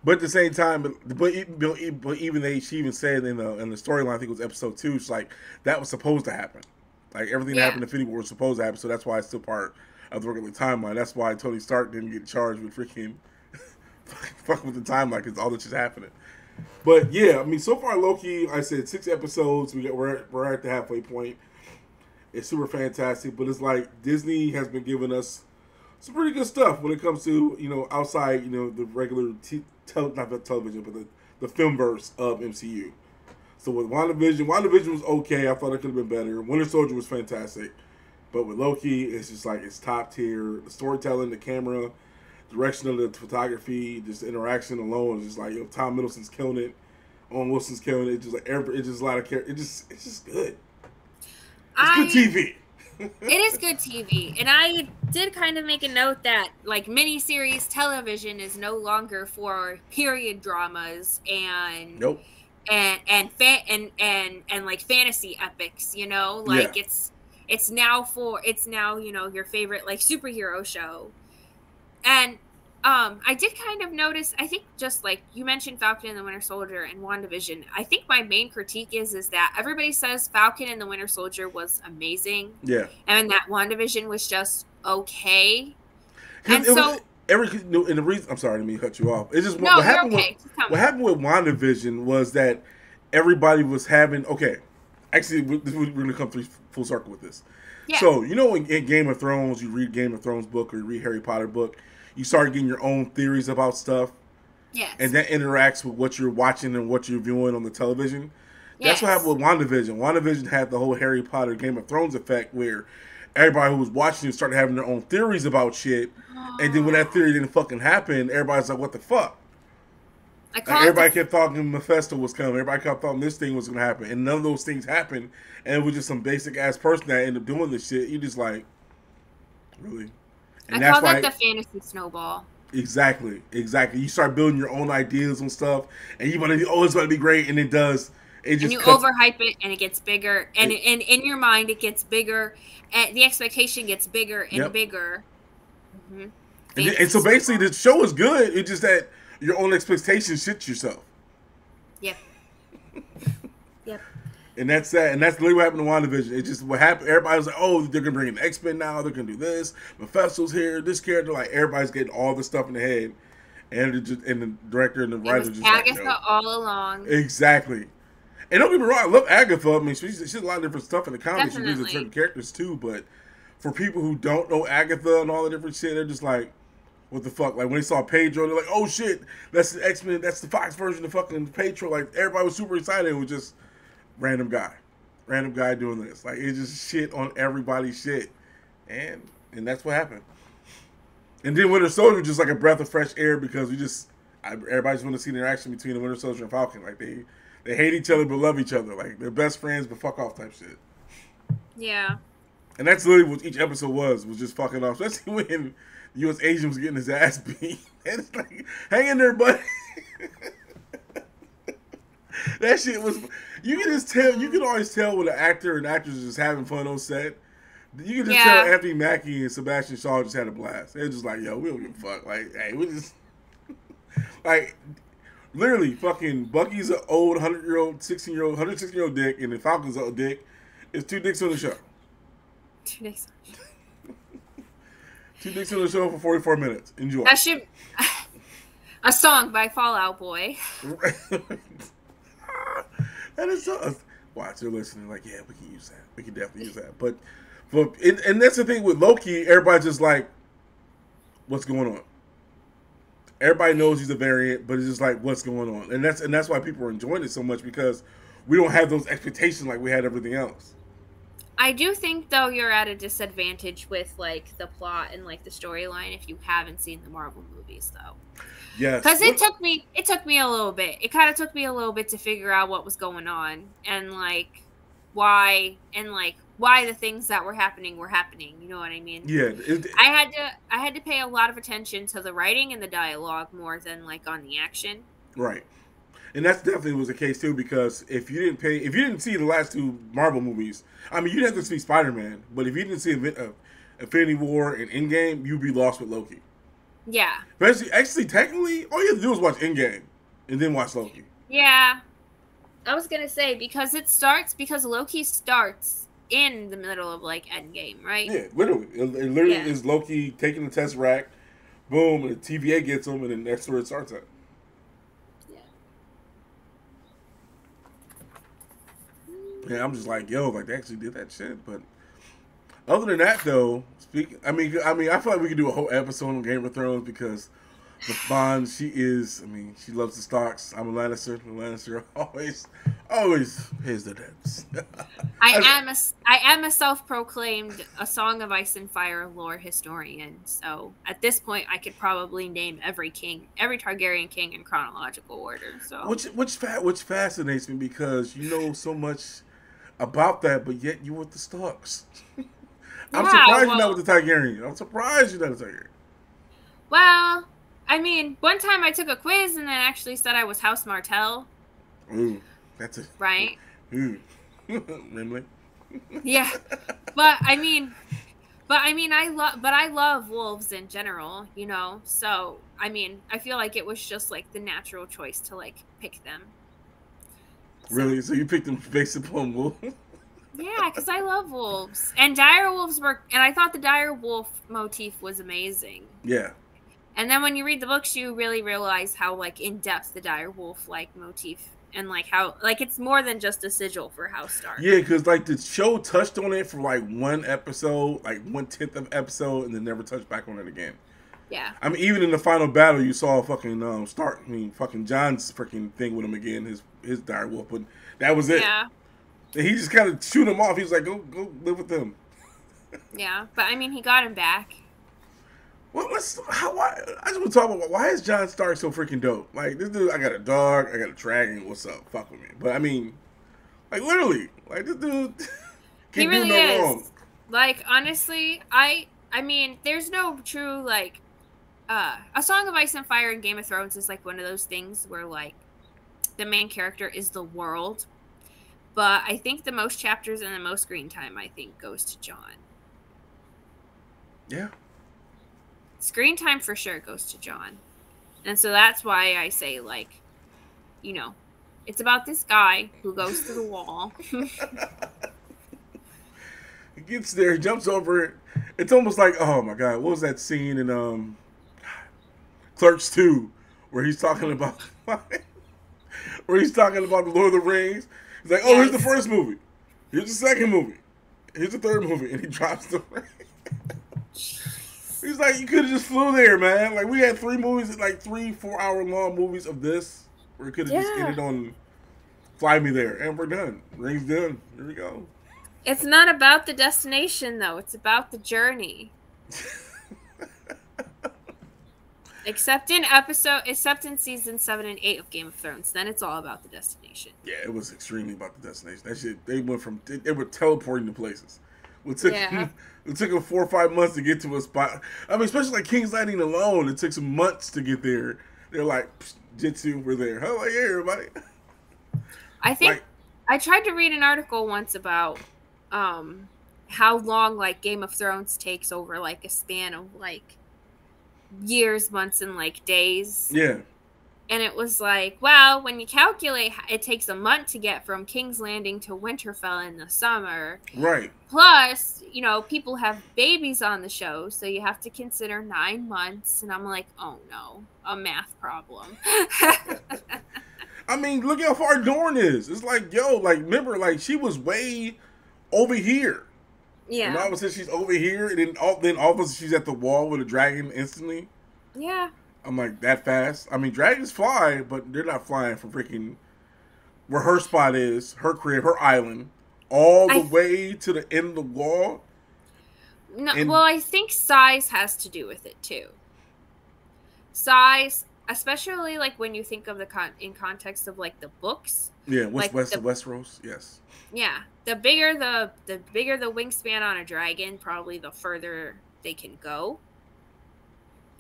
But at the same time, but even she even said in the storyline, I think it was episode 2, it's that was supposed to happen. Everything that happened in Infinity War was supposed to happen, so that's why it's still part of the regular timeline. That's why Tony Stark didn't get charged with freaking fucking with the timeline because all this is happening. But yeah, so far Loki, I said 6 episodes. We're at the halfway point. It's super fantastic, but it's Disney has been giving us some pretty good stuff when it comes to outside the regular not the television, but the film verse of MCU. So with WandaVision was okay. I thought it could have been better. Winter Soldier was fantastic. But with Loki, it's just like it's top tier. The storytelling, the camera, direction of the photography, just the interaction alone is just like Tom Middleton's killing it. Owen Wilson's killing it. Just like it's just a lot of character. It's just good. It's good TV. It is good TV, and I did kind of make a note that like miniseries television is no longer for period dramas and nope. and like fantasy epics, you know, like it's now your favorite like superhero show. And I did kind of notice, I think just like you mentioned Falcon and the Winter Soldier and WandaVision, I think my main critique is that everybody says Falcon and the Winter Soldier was amazing. Yeah. And that WandaVision was just okay. And so and the reason, I'm sorry, I didn't mean to cut you off. It's just what happened with WandaVision was that everybody was having, actually we're going to come full circle with this. Yeah. So, in Game of Thrones, you read Game of Thrones book or you read Harry Potter book, you start getting your own theories about stuff. Yes. And that interacts with what you're watching and what you're viewing on the television. That's what happened with WandaVision. WandaVision had the whole Harry Potter Game of Thrones effect where everybody who was watching it started having their own theories about shit. And then when that theory didn't fucking happen, everybody's like, what the fuck? Everybody kept thinking Mephisto was coming. Everybody kept thinking this thing was going to happen. And none of those things happened. And it was just some basic-ass person that ended up doing this shit. You just like, really? And I call that the fantasy snowball. Exactly. You start building your own ideas and stuff. And you want to be, it's going to be great. And it does. And you overhype it, and it gets bigger. And in your mind, it gets bigger. And the expectation gets bigger and bigger. Mm-hmm. And so basically, the show is good. It's just that your own expectations shit yourself. Yep. Yep. And that's that. And that's literally what happened to WandaVision. It's just what happened. Everybody was like, they're going to bring in the X-Men now. They're going to do this. Mephisto's here. This character. Like, everybody's getting all the stuff in the head. And the director and the writer just Agatha like, all along. Exactly. And don't get me wrong. I love Agatha. I mean, she's a lot of different stuff in the comics. She lives certain characters, too. But for people who don't know Agatha and all the different shit, they're just like, what the fuck? Like, when they saw Pedro, they're like, oh, shit. That's the X-Men. That's the Fox version of fucking Pedro. Like, everybody was super excited. It was just random guy doing this. Like, it's just shit on everybody's shit. And that's what happened. And then Winter Soldier was just like a breath of fresh air because everybody just want to see the interaction between the Winter Soldier and Falcon. Like, they hate each other but love each other. Like, they're best friends but fuck off type shit. Yeah. And that's literally what each episode was just fucking off. Especially when the U.S. agent was getting his ass beat. And it's like, hang in there, buddy. That shit was... You can always tell when an actor and actress is just having fun on set. You can just tell Anthony Mackie and Sebastian Shaw just had a blast. They're just like, yo, we don't give a fuck. Like, hey, we just... like, literally, fucking Bucky's an old 116-year-old dick, and the Falcon's an old dick. It's two dicks on the show. Two dicks. Two dicks on the show for 44 minutes. Enjoy. That should... a song by Fall Out Boy. That is so... Watch, they're listening like, yeah, we can use that. We can definitely use that. But and that's the thing with Loki, everybody's just like, what's going on? Everybody knows he's a variant, but it's just like, what's going on? And that's why people are enjoying it so much, because we don't have those expectations like we had everything else. I do think, though, you're at a disadvantage with, like, the plot and, like, the storyline if you haven't seen the Marvel movies, though. Yes. Because it took me a little bit. It kind of took me a little bit to figure out what was going on and, like, why the things that were happening. You know what I mean? Yeah. I had to pay a lot of attention to the writing and the dialogue more than, like, on the action. Right. And that's definitely was the case too, because if you didn't see the last two Marvel movies, I mean, you didn't have to see Spider-Man, but if you didn't see Infinity War and Endgame, you'd be lost with Loki. Yeah. But actually, technically, all you have to do is watch Endgame and then watch Loki. Yeah. I was gonna say because Loki starts in the middle of like Endgame, right? Yeah, literally. It literally is Loki taking the Tesseract, boom, and the TVA gets him, and then that's where it starts at. Yeah, I'm just like, yo, like they actually did that shit. But other than that, though, I mean, I feel like we could do a whole episode on Game of Thrones because The Bond, she is. I mean, she loves the Starks. I'm a Lannister. The Lannister always pays the debts. I am a self-proclaimed A Song of Ice and Fire lore historian. So at this point, I could probably name every Targaryen king in chronological order. So which fascinates me because you know so much about that, but yet you with the Starks. I'm surprised you're not with the Targaryen. I'm surprised you're not a Targaryen. Well, I mean, one time I took a quiz and it actually said I was House Martell. Ooh, that's a right. Really? Yeah, but I mean, I love wolves in general, you know. So I mean, I feel like it was just like the natural choice to like pick them. Really? So you picked them based upon wolves? Yeah, because I love wolves, and dire wolves and I thought the dire wolf motif was amazing. Yeah. And then when you read the books, you really realize how like in depth the dire wolf like motif, and like how like it's more than just a sigil for House Stark. Yeah, because like the show touched on it for like one episode, like 1/10 of episode, and then never touched back on it again. Yeah. I mean, even in the final battle, you saw fucking Stark. I mean, fucking John's freaking thing with him again. His dire wolf, but that was it. Yeah. And he just kind of shoot him off. He was like, "Go live with them." Yeah, but I mean, he got him back. Well, I just want to talk about why is Jon Stark so freaking dope? Like this dude, I got a dog, I got a dragon. What's up? Fuck with me. But I mean, like literally, like this dude he really is. Wrong. Like honestly, I mean, there's no true like A Song of Ice and Fire in Game of Thrones is like one of those things where like the main character is the world, but I think the most chapters and the most screen time I think goes to Jon. Yeah. Screen time for sure goes to Jon. And so that's why I say, like, you know, it's about this guy who goes to the wall. He gets there, jumps over it. It's almost like, oh my God, what was that scene in Clerks 2 where he's talking about the Lord of the Rings? He's like, oh, here's the first movie. Here's the second movie. Here's the third movie. And he drops the ring. He's like, you could have just flew there, man. Like, we had 3 movies, like 3-4 hour long movies of this, where it could have just ended on Fly Me There, and we're done. Ring's done. Here we go. It's not about the destination, though. It's about the journey. Except in season 7 and 8 of Game of Thrones, then it's all about the destination. Yeah, it was extremely about the destination. That shit, they were teleporting to places. It took them 4 or 5 months to get to a spot. I mean, especially like King's Landing alone, it took some months to get there. They're like, Jitsu, we're there. Oh, like, hey, everybody. I think I tried to read an article once about how long like Game of Thrones takes over like a span of like years, months, and like days. Yeah. And it was like, well, when you calculate, it takes a month to get from King's Landing to Winterfell in the summer. Right. Plus, you know, people have babies on the show, so you have to consider 9 months. And I'm like, oh no, a math problem. I mean, look how far Dorne is. It's like, yo, like, remember, like, she was way over here. Yeah. And all of a sudden she's over here, and then all of a sudden she's at the wall with a dragon instantly. Yeah. I'm like, that fast? I mean, dragons fly, but they're not flying from freaking where her spot is, her crib, her island, all the way to the end of the wall. No, well, I think size has to do with it, too. Size, especially, like, when you think of in context of, like, the books. Yeah, west of Westeros, yes. Yeah. The bigger the wingspan on a dragon, probably the further they can go.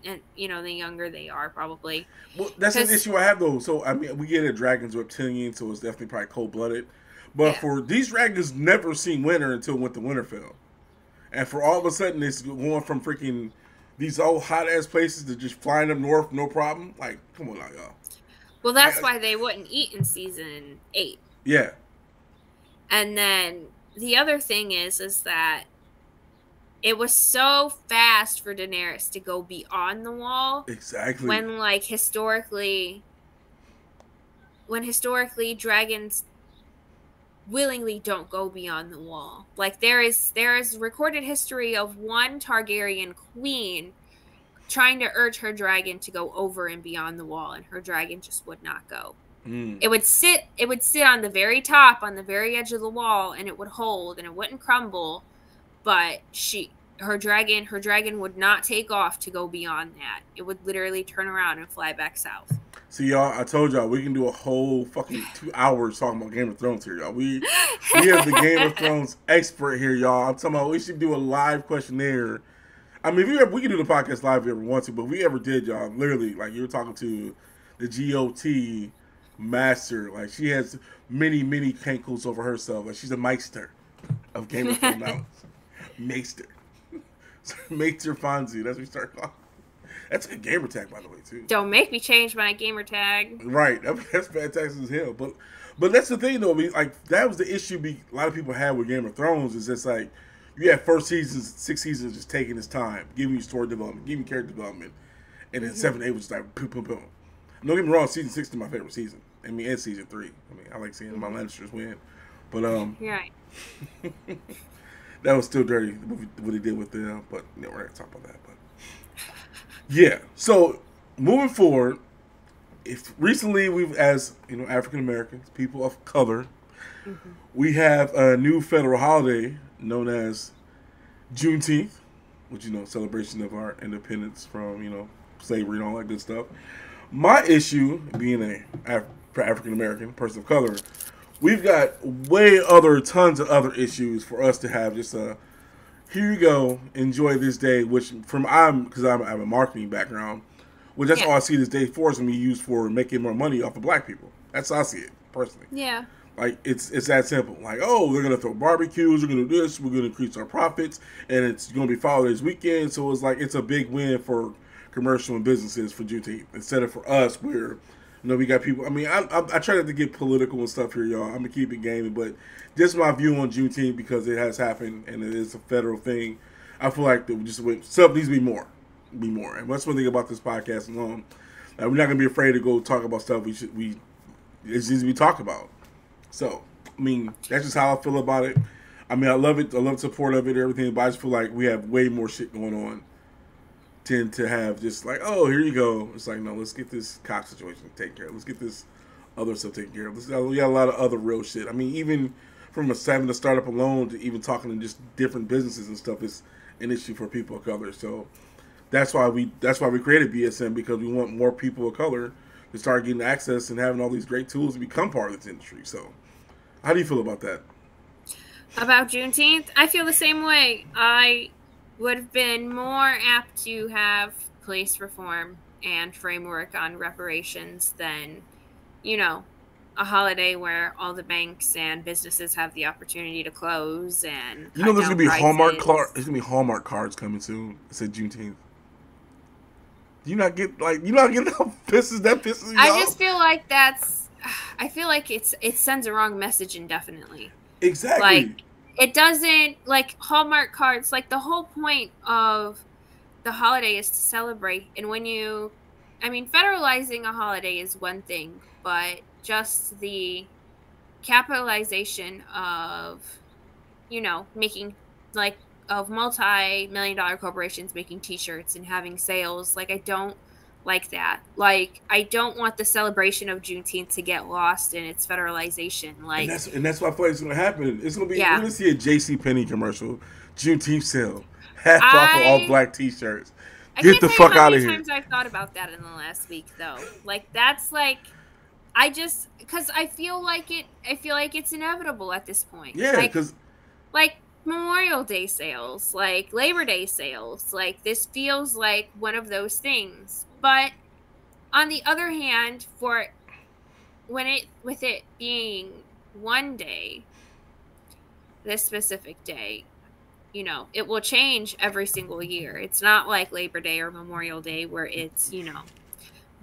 And, you know, the younger they are, probably. Well, that's an issue I have, though. So, I mean, we get it, dragons reptilian, so it's definitely probably cold-blooded. But for these dragons never seen winter until went to Winterfell. And for all of a sudden, it's going from freaking these old hot-ass places to just flying up north, no problem. Like, come on now, y'all. Well, that's why they wouldn't eat in season 8. Yeah. And then the other thing is that it was so fast for Daenerys to go beyond the wall. Exactly. When historically dragons willingly don't go beyond the wall. Like there is recorded history of one Targaryen queen trying to urge her dragon to go over and beyond the wall, and her dragon just would not go. It would sit on the very top, on the very edge of the wall, and it would hold and it wouldn't crumble, but her dragon would not take off to go beyond that. It would literally turn around and fly back south. See, y'all, I told y'all we can do a whole fucking 2 hours talking about Game of Thrones here, y'all. We have the Game of Thrones expert here, y'all. I'm talking about we should do a live questionnaire. I mean, we can do the podcast live if we ever want to, but if we ever did, y'all, literally, like, you were talking to the GOT master. Like, she has many, many cankles over herself. Like, she's a Meister of Game of Thrones knowledge. Meister. Meister Fonzie. That's what we start calling. That's a good gamer tag, by the way, too. Don't make me change my gamer tag. Right. That's fantastic as hell. But that's the thing, though. I mean, like, that was the issue a lot of people had with Game of Thrones is just like, you have first seasons, 6 seasons just taking its time, giving you story development, giving you character development, and then 7, 8 was just like boom, boom, boom. Don't get me wrong, season 6 is my favorite season. I mean, and season 3. I mean, I like seeing my Lannisters win. But right. That was still dirty what he did with them. But we're not gonna talk about that. But yeah. So moving forward, recently we've, as you know, African Americans, people of color, we have a new federal holiday known as Juneteenth, which, you know, celebration of our independence from, you know, slavery and all that good stuff. My issue, being a African American person of color, we've got tons of other issues for us to have just a, here you go, enjoy this day, which because I have a marketing background, which that's all I see this day for is going to be used for making more money off of black people. That's how I see it, personally. Yeah. Like, it's that simple. Like, oh, they're going to throw barbecues, we're going to do this, we're going to increase our profits, and it's going to be Father's Day weekend, so it's like, it's a big win for commercial and businesses for Juneteenth. Instead of for us, where, you know, we got people, I mean, I try not to get political and stuff here, y'all. I'm going to keep it gaming, but just my view on Juneteenth, because it has happened, and it is a federal thing, I feel like that stuff needs to be more. And that's one thing about this podcast alone. We're not going to be afraid to go talk about stuff it needs to be talked about. So, I mean, that's just how I feel about it. I mean, I love it. I love the support of it and everything, but I just feel like we have way more shit going on. Tend to have just like, oh, here you go. It's like, no, let's get this cop situation taken care of. Let's get this other stuff taken care of. We got a lot of other real shit. I mean, even from having a startup alone to even talking to just different businesses and stuff is an issue for people of color. So that's why we created BSN, because we want more people of color to start getting access and having all these great tools to become part of this industry. So how do you feel about that? About Juneteenth? I feel the same way. I would have been more apt to have police reform and framework on reparations than, you know, a holiday where all the banks and businesses have the opportunity to close and you know there's gonna be Hallmark cards coming soon. It said Juneteenth. Do you not get how pisses you off? I just feel like it sends a wrong message indefinitely. Exactly. Like, it doesn't, like, Hallmark cards, like, the whole point of the holiday is to celebrate. And federalizing a holiday is one thing, but just the capitalization of, you know, making, like, of multi-million-dollar corporations making t-shirts and having sales, like, I don't like that. Like, I don't want the celebration of Juneteenth to get lost in its federalization. Like, and that's what I feel like it's going to happen. It's going to be, we're going to see a JCPenney commercial, Juneteenth sale, half off of all black t-shirts. Get the fuck out of here. I can't tell you how many times I've thought about that in the last week, though. Like, that's like, because I feel like it's inevitable at this point. Yeah, because like Memorial Day sales, like Labor Day sales, like this feels like one of those things. But on the other hand, with it being one day, this specific day, you know, it will change every single year. It's not like Labor Day or Memorial Day where it's, you know,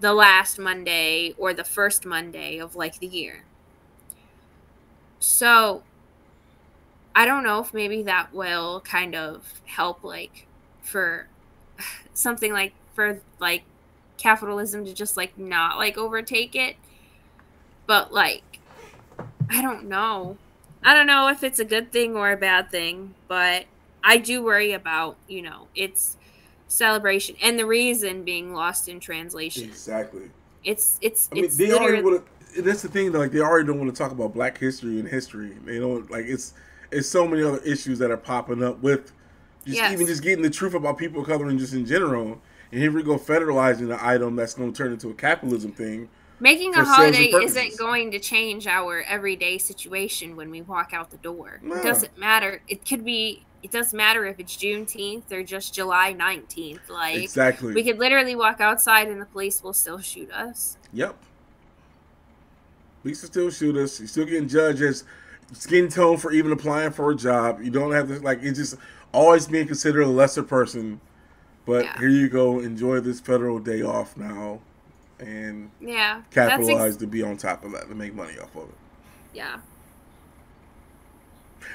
the last Monday or the first Monday of, like, the year. So I don't know if maybe that will kind of help, like, for something like, for, like, capitalism to just, like, not, like, overtake it. But, like, I don't know. I don't know if it's a good thing or a bad thing, but I do worry about, you know, it's celebration, and the reason being lost in translation. Exactly. It's they already want to. That's the thing. Like, they already don't want to talk about Black history and history. They don't like it's so many other issues that are popping up with even just getting the truth about people of color and just in general. And here we go federalizing the item that's going to turn into a capitalism thing. Making a holiday isn't going to change our everyday situation when we walk out the door. No. It doesn't matter. It doesn't matter if it's Juneteenth or just July 19th. Like, exactly. We could literally walk outside and the police will still shoot us. Yep. Police will still shoot us. You're still getting judged as skin tone for even applying for a job. You don't have to, like, it's just always being considered a lesser person. But here you go. Enjoy this federal day off now. And capitalize to be on top of that, to make money off of it. Yeah.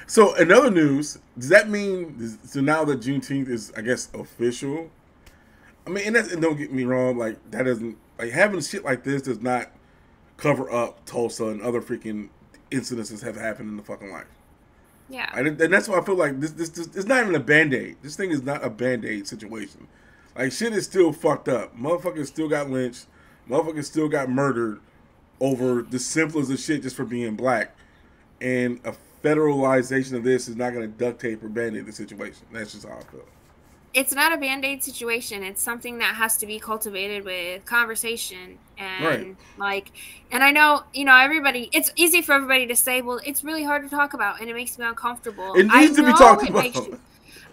So, in other news, does that mean, so now that Juneteenth is, I guess, official? I mean, and don't get me wrong, like, that doesn't, like, having shit like this does not cover up Tulsa and other freaking incidences have happened in the fucking life. Yeah. And that's why I feel like this it's not even a Band-Aid. This thing is not a Band-Aid situation. Like, shit is still fucked up. Motherfuckers still got lynched. Motherfuckers still got murdered over the simplest of shit just for being black. And a federalization of this is not going to duct tape or Band-Aid the situation. That's just how I feel. It's not a Band-Aid situation. It's something that has to be cultivated with conversation. And and I know, everybody, it's easy for everybody to say, well, it's really hard to talk about and it makes me uncomfortable. It needs to be talked about.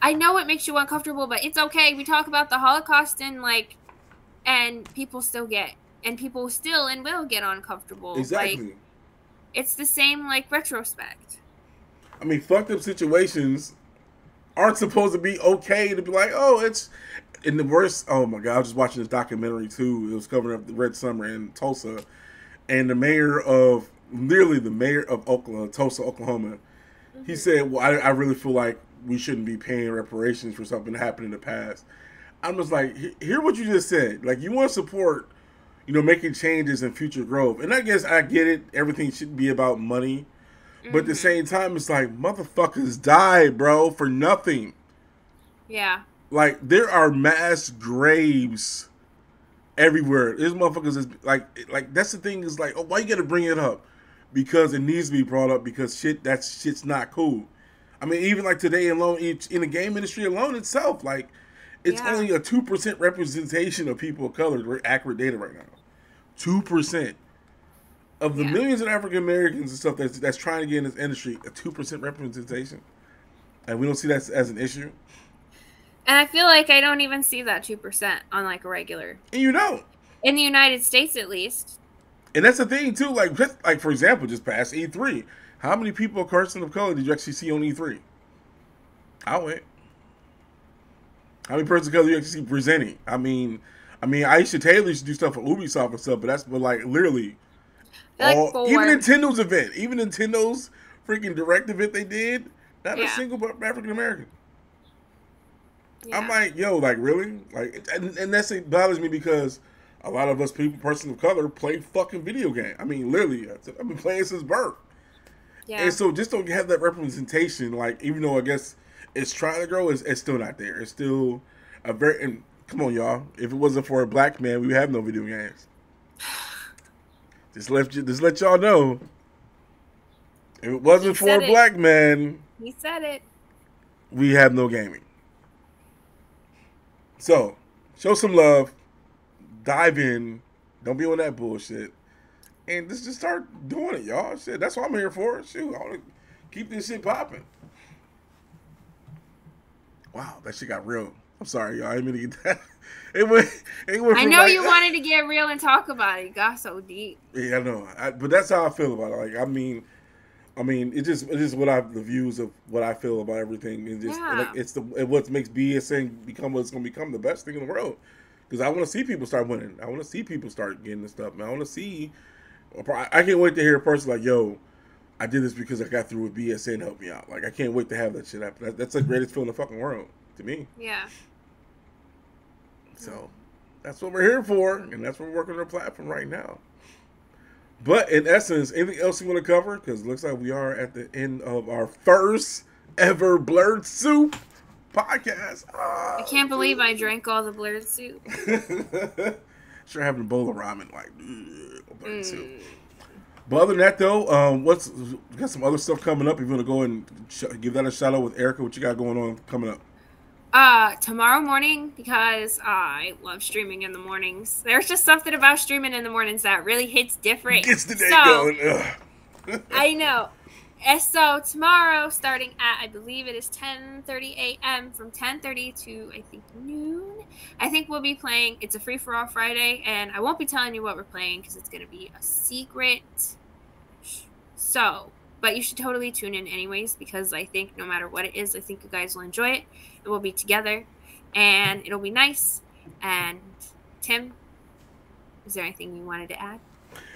I know it makes you uncomfortable, but it's okay. We talk about the Holocaust and people still will get uncomfortable. Exactly. Like, it's the same, retrospect. I mean, fucked up situations aren't supposed to be okay to be like, oh, it's in the worst. Oh my God, I was just watching this documentary too. It was covering up the Red Summer in Tulsa, and the mayor of Tulsa, Oklahoma, he said, well, I really feel like we shouldn't be paying reparations for something that happened in the past. I'm just like, hear what you just said. Like, you want to support, making changes and future growth. And I guess I get it. Everything shouldn't be about money. But at the same time, it's like, motherfuckers died, bro, for nothing. Yeah. Like, there are mass graves everywhere. There's motherfuckers is like that's the thing is like, oh, why you gotta bring it up? Because it needs to be brought up because shit's not cool. I mean, even like today alone, in the game industry alone itself, like, it's only a 2% representation of people of color. We're accurate data right now. 2%. Of the millions of African Americans and stuff that's trying to get in this industry, a 2% representation, and we don't see that as an issue. And I feel like I don't even see that 2% on a regular. And you don't. In the United States, at least. And that's the thing too. Like for example, just past E3, how many people of person of color did you actually see on E3? I went. How many persons of color did you actually see presenting? I mean, Aisha Taylor used to do stuff for Ubisoft and stuff, but literally. Even Nintendo's event, even Nintendo's freaking direct event they did, not a single African American. Yeah. I'm like, yo, really? And that's it bothers me because a lot of us persons of color, play fucking video game. I mean, literally, I've been playing since birth. Yeah. And so just don't have that representation. Even though I guess it's trying to grow, it's still not there. It's still and come on, y'all. If it wasn't for a black man, we would have no video games. Just let y'all know. If it wasn't for a black man, he said it. We have no gaming. So, show some love. Dive in. Don't be on that bullshit. And just start doing it, y'all. Shit, that's what I'm here for. Shoot, I want to keep this shit popping. Wow, that shit got real. I'm sorry, y'all. I didn't mean to get that. It went I know you wanted to get real and talk about it. It got so deep. Yeah, I know. But that's how I feel about it. I mean, it just the views of what I feel about everything. And just what makes BSN become what's going to become the best thing in the world. Because I want to see people start winning. I want to see people start getting this stuff. Man, I want to see. I can't wait to hear a person like, yo, I did this because I got through with BSN. Help me out. I can't wait to have that shit happen. That's the greatest feeling in the fucking world to me. Yeah. So, that's what we're here for, and that's what we're working on our platform right now. But, in essence, anything else you want to cover? Because it looks like we are at the end of our first ever BlerdSoup. podcast. I can't believe I drank all the BlerdSoup. Sure, having a bowl of ramen, like BlerdSoup. But other than that, though, we got some other stuff coming up. If you want to go and give that a shout out with Erica, what you got going on coming up? Tomorrow morning, because I love streaming in the mornings. There's just something about streaming in the mornings that really hits different. Gets the day going. I know. And so tomorrow, starting at, I believe it is 10:30 a.m. from 10:30 to, I think, noon. I think we'll be playing, it's a free-for-all Friday, and I won't be telling you what we're playing because it's going to be a secret. So, but you should totally tune in anyways, because I think no matter what it is, I think you guys will enjoy it. And we'll be together, and it'll be nice. And Tim, is there anything you wanted to add?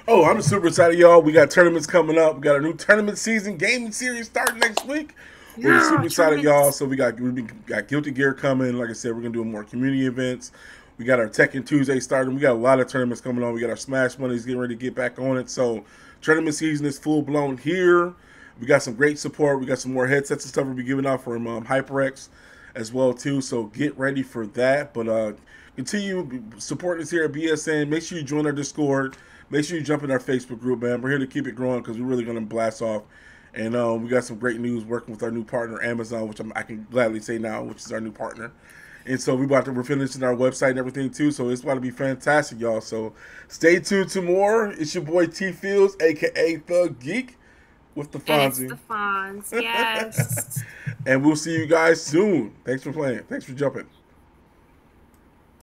Oh, I'm super excited, y'all. We got tournaments coming up. We got a new tournament season gaming series starting next week. We're super excited, y'all. So we got Guilty Gear coming. Like I said, we're going to do more community events. We got our Tekken Tuesday starting. We got a lot of tournaments coming on. We got our Smash Mondays getting ready to get back on it. So tournament season is full-blown here. We got some great support. We got some more headsets and stuff we'll be giving out from HyperX as well, too. So get ready for that. But continue supporting us here at BSN. Make sure you join our Discord. Make sure you jump in our Facebook group, man. We're here to keep it growing because we're really going to blast off. And we got some great news working with our new partner, Amazon, which I can gladly say now, which is our new partner. And so we're finishing our website and everything, too. So it's about to be fantastic, y'all. So stay tuned to more. It's your boy T Fields, a.k.a. Thug Geek, with the Fonzie. It's the Fonz, yes. And we'll see you guys soon. Thanks for playing. Thanks for jumping.